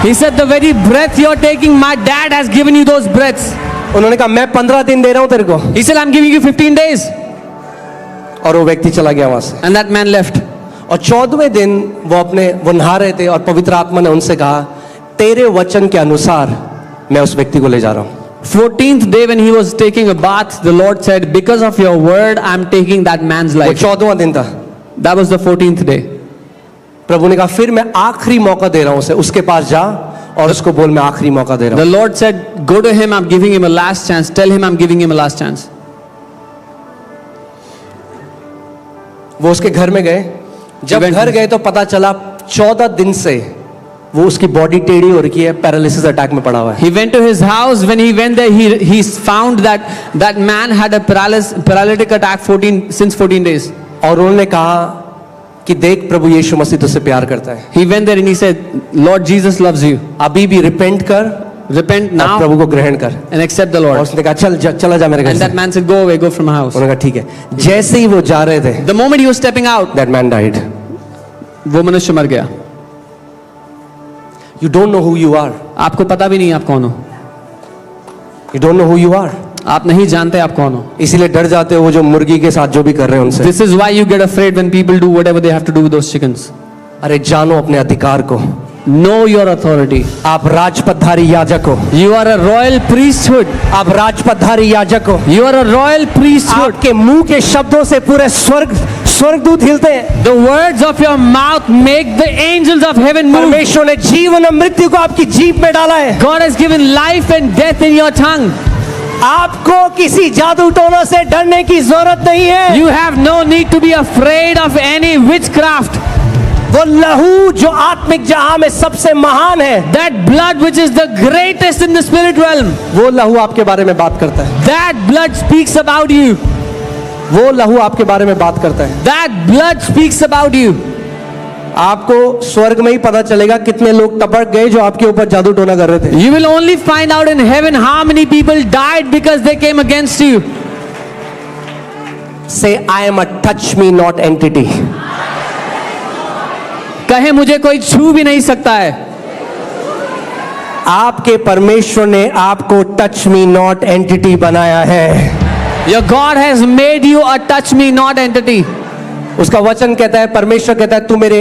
B: He said, "The very breath you're taking, my dad has given you those breaths."
A: उन्होंने कहा मैं 15 दिन दे रहा हूं तेरे को.
B: He said, "I'm giving you 15 days."
A: और वो व्यक्ति चला गया वहां से.
B: And that man left.
A: और 14वें दिन वो नहा रहे थे और पवित्र आत्मा ने उनसे कहा तेरे वचन के अनुसार मैं उस व्यक्ति को ले जा रहा हूं.
B: 14th day when he was taking a bath, the Lord said, "Because of your word, I'm taking that man's
A: वो
B: life."
A: 14वां दिन था.
B: That was the 14th day.
A: प्रभु ने कहा फिर मैं आखिरी मौका दे रहा हूं उसे, उसके पास जा और उसको बोल मैं आखिरी मौका दे रहा
B: The
A: हूं.
B: Lord said, "Go to him, I'm giving him a last chance. Tell him I'm giving him a last chance."
A: वो उसके घर में गए. जब घर गए तो पता चला 14 दिन से वो उसकी बॉडी टेढ़ी हो रखी है, पैरालिसिस अटैक में पड़ा हुआ है.
B: He went to his house. When he went there, he found that man had a paralytic attack since 14 days.
A: और उन्होंने कहा कि देख प्रभु यीशु मसीह तुझसे प्यार करता है.
B: He went there and he said, "Lord Jesus loves you.
A: अभी भी रिपेंट कर,
B: Repent
A: और
B: now
A: प्रभु को ग्रहण कर.
B: and accept the
A: और
B: Lord."
A: उसने कहा चला जा मेरे घर
B: And
A: से.
B: that man said, "Go away, go from my house."
A: उन्होंने कहा ठीक है. जैसे ही वो जा रहे थे
B: The moment he was stepping out,
A: that man died.
B: वो मनुष्य मर गया.
A: You don't know who you are.
B: आपको पता भी नहीं आप कौन हो.
A: You don't know who you are.
B: आप नहीं जानते आप कौन हो.
A: इसीलिए डर जाते हो वो जो मुर्गी के साथ जो भी कर रहे हैं उनसे.
B: This is why you get afraid when people do whatever they have to do with those chickens.
A: अरे जानो अपने अधिकार को.
B: Know your authority.
A: आप राजपथधारी याजक हो,
B: You are a royal priesthood.
A: आप राजपथधारी याजक हो।
B: You are a royal priesthood.
A: आपके मुंह के शब्दों से पूरे स्वर्गदूत हिलते हैं।
B: The words of your mouth make the angels of heaven move.
A: परमेश्वर ने जीवन और मृत्यु को आपकी जीभ में डाला है।
B: God has given life and death in your tongue.
A: आपको किसी जादू टोना से डरने की जरूरत नहीं है।
B: You have no need to be afraid of any witchcraft.
A: वो लहू जो आत्मिक जहां में सबसे महान है,
B: That blood which is the greatest in the spirit realm,
A: वो लहू आपके बारे में बात करता है।
B: that blood speaks about you.
A: वो लहू आपके बारे में बात करता है।
B: That blood speaks about you.
A: आपको स्वर्ग में ही पता चलेगा कितने लोग टपक गए जो आपके ऊपर जादू टोना कर रहे थे।
B: You will only find out in heaven how many people died because they came against you.
A: Say, I am a touch me not entity.
B: कहे मुझे कोई छू भी नहीं सकता है।
A: आपके परमेश्वर ने आपको टच मी नॉट एंटिटी बनाया है।
B: Your God has made you a touch me not entity.
A: उसका वचन कहता है, परमेश्वर कहता है, तू मेरे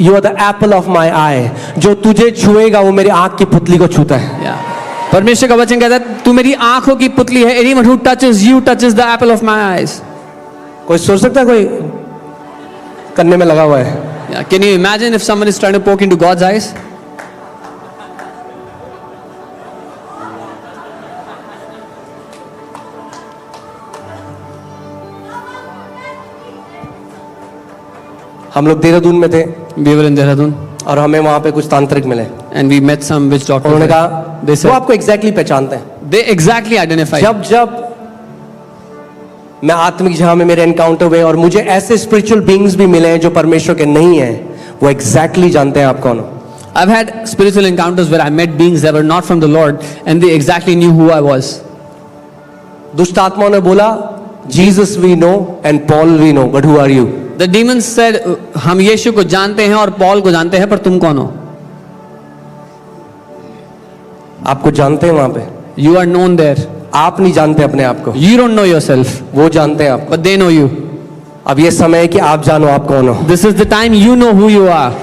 A: you are the apple of my eye, जो तुझे छुएगा वो मेरी आंख की पुतली को छूता है।
B: परमेश्वर का वचन कहता है तू मेरी आंखों की पुतली है। Anyone who touches you touches the apple of my eyes.
A: कोई सोच सकता है कोई करने में लगा हुआ है?
B: Can you imagine if someone is trying to poke into God's eyes?
A: हम लोग देहरादून में थे
B: We were in Dehradun
A: और हमें वहां पे कुछ तांत्रिक मिले।
B: and we met some witch doctors.
A: उन्होंने कहा
B: They
A: वो
B: said
A: आपको एग्जैक्टली पहचानते हैं।
B: they exactly identify.
A: जब मैं आत्मिक जहां में मेरे एनकाउंटर हुए और मुझे ऐसे स्पिरिचुअल बीइंग्स भी मिले हैं जो परमेश्वर के नहीं हैं, वो एग्जैक्टली जानते हैं आप कौन हो।
B: I've had spiritual encounters where I met beings that were not from the Lord and they exactly knew who I was.
A: दुष्ट आत्माओं ने बोला, Jesus we know and Paul we know, but who are you?
B: The demons said हम यीशु को जानते हैं और Paul को जानते हैं, पर तुम कौन हो?
A: आपको जानते हैं वहां पे,
B: You are known there.
A: आप नहीं जानते अपने आप को,
B: You don't know yourself,
A: वो जानते हैं आपको।
B: but they know you.
A: अब ये समय है कि आप जानो आप कौन हो।
B: This is the time you know who you are.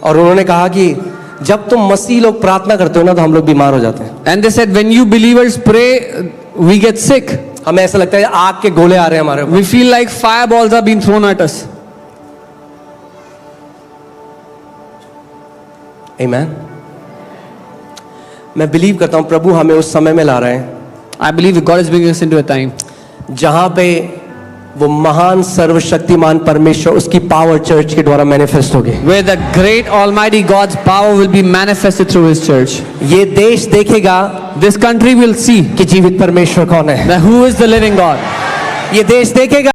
A: और उन्होंने कहा कि जब तुम मसीह लोग प्रार्थना करते हो ना तो हम लोग बीमार हो जाते हैं।
B: And they said when you believers pray, we get sick.
A: हमें ऐसा लगता है आग के गोले आ रहे हैं हमारे ऊपर।
B: We feel like fireballs are being thrown at us.
A: Amen. मैं बिलीव करता हूं प्रभु हमें उस समय में ला रहे हैं
B: I believe that God is bringing us into a time
A: जहां पे वो महान सर्वशक्तिमान परमेश्वर उसकी पावर चर्च के द्वारा मैनिफेस्ट होगी।
B: where the great Almighty God's power will be manifested through His church.
A: ये देश देखेगा
B: This country will see
A: कि जीवित परमेश्वर कौन है।
B: that who is the living God.
A: ये देश देखेगा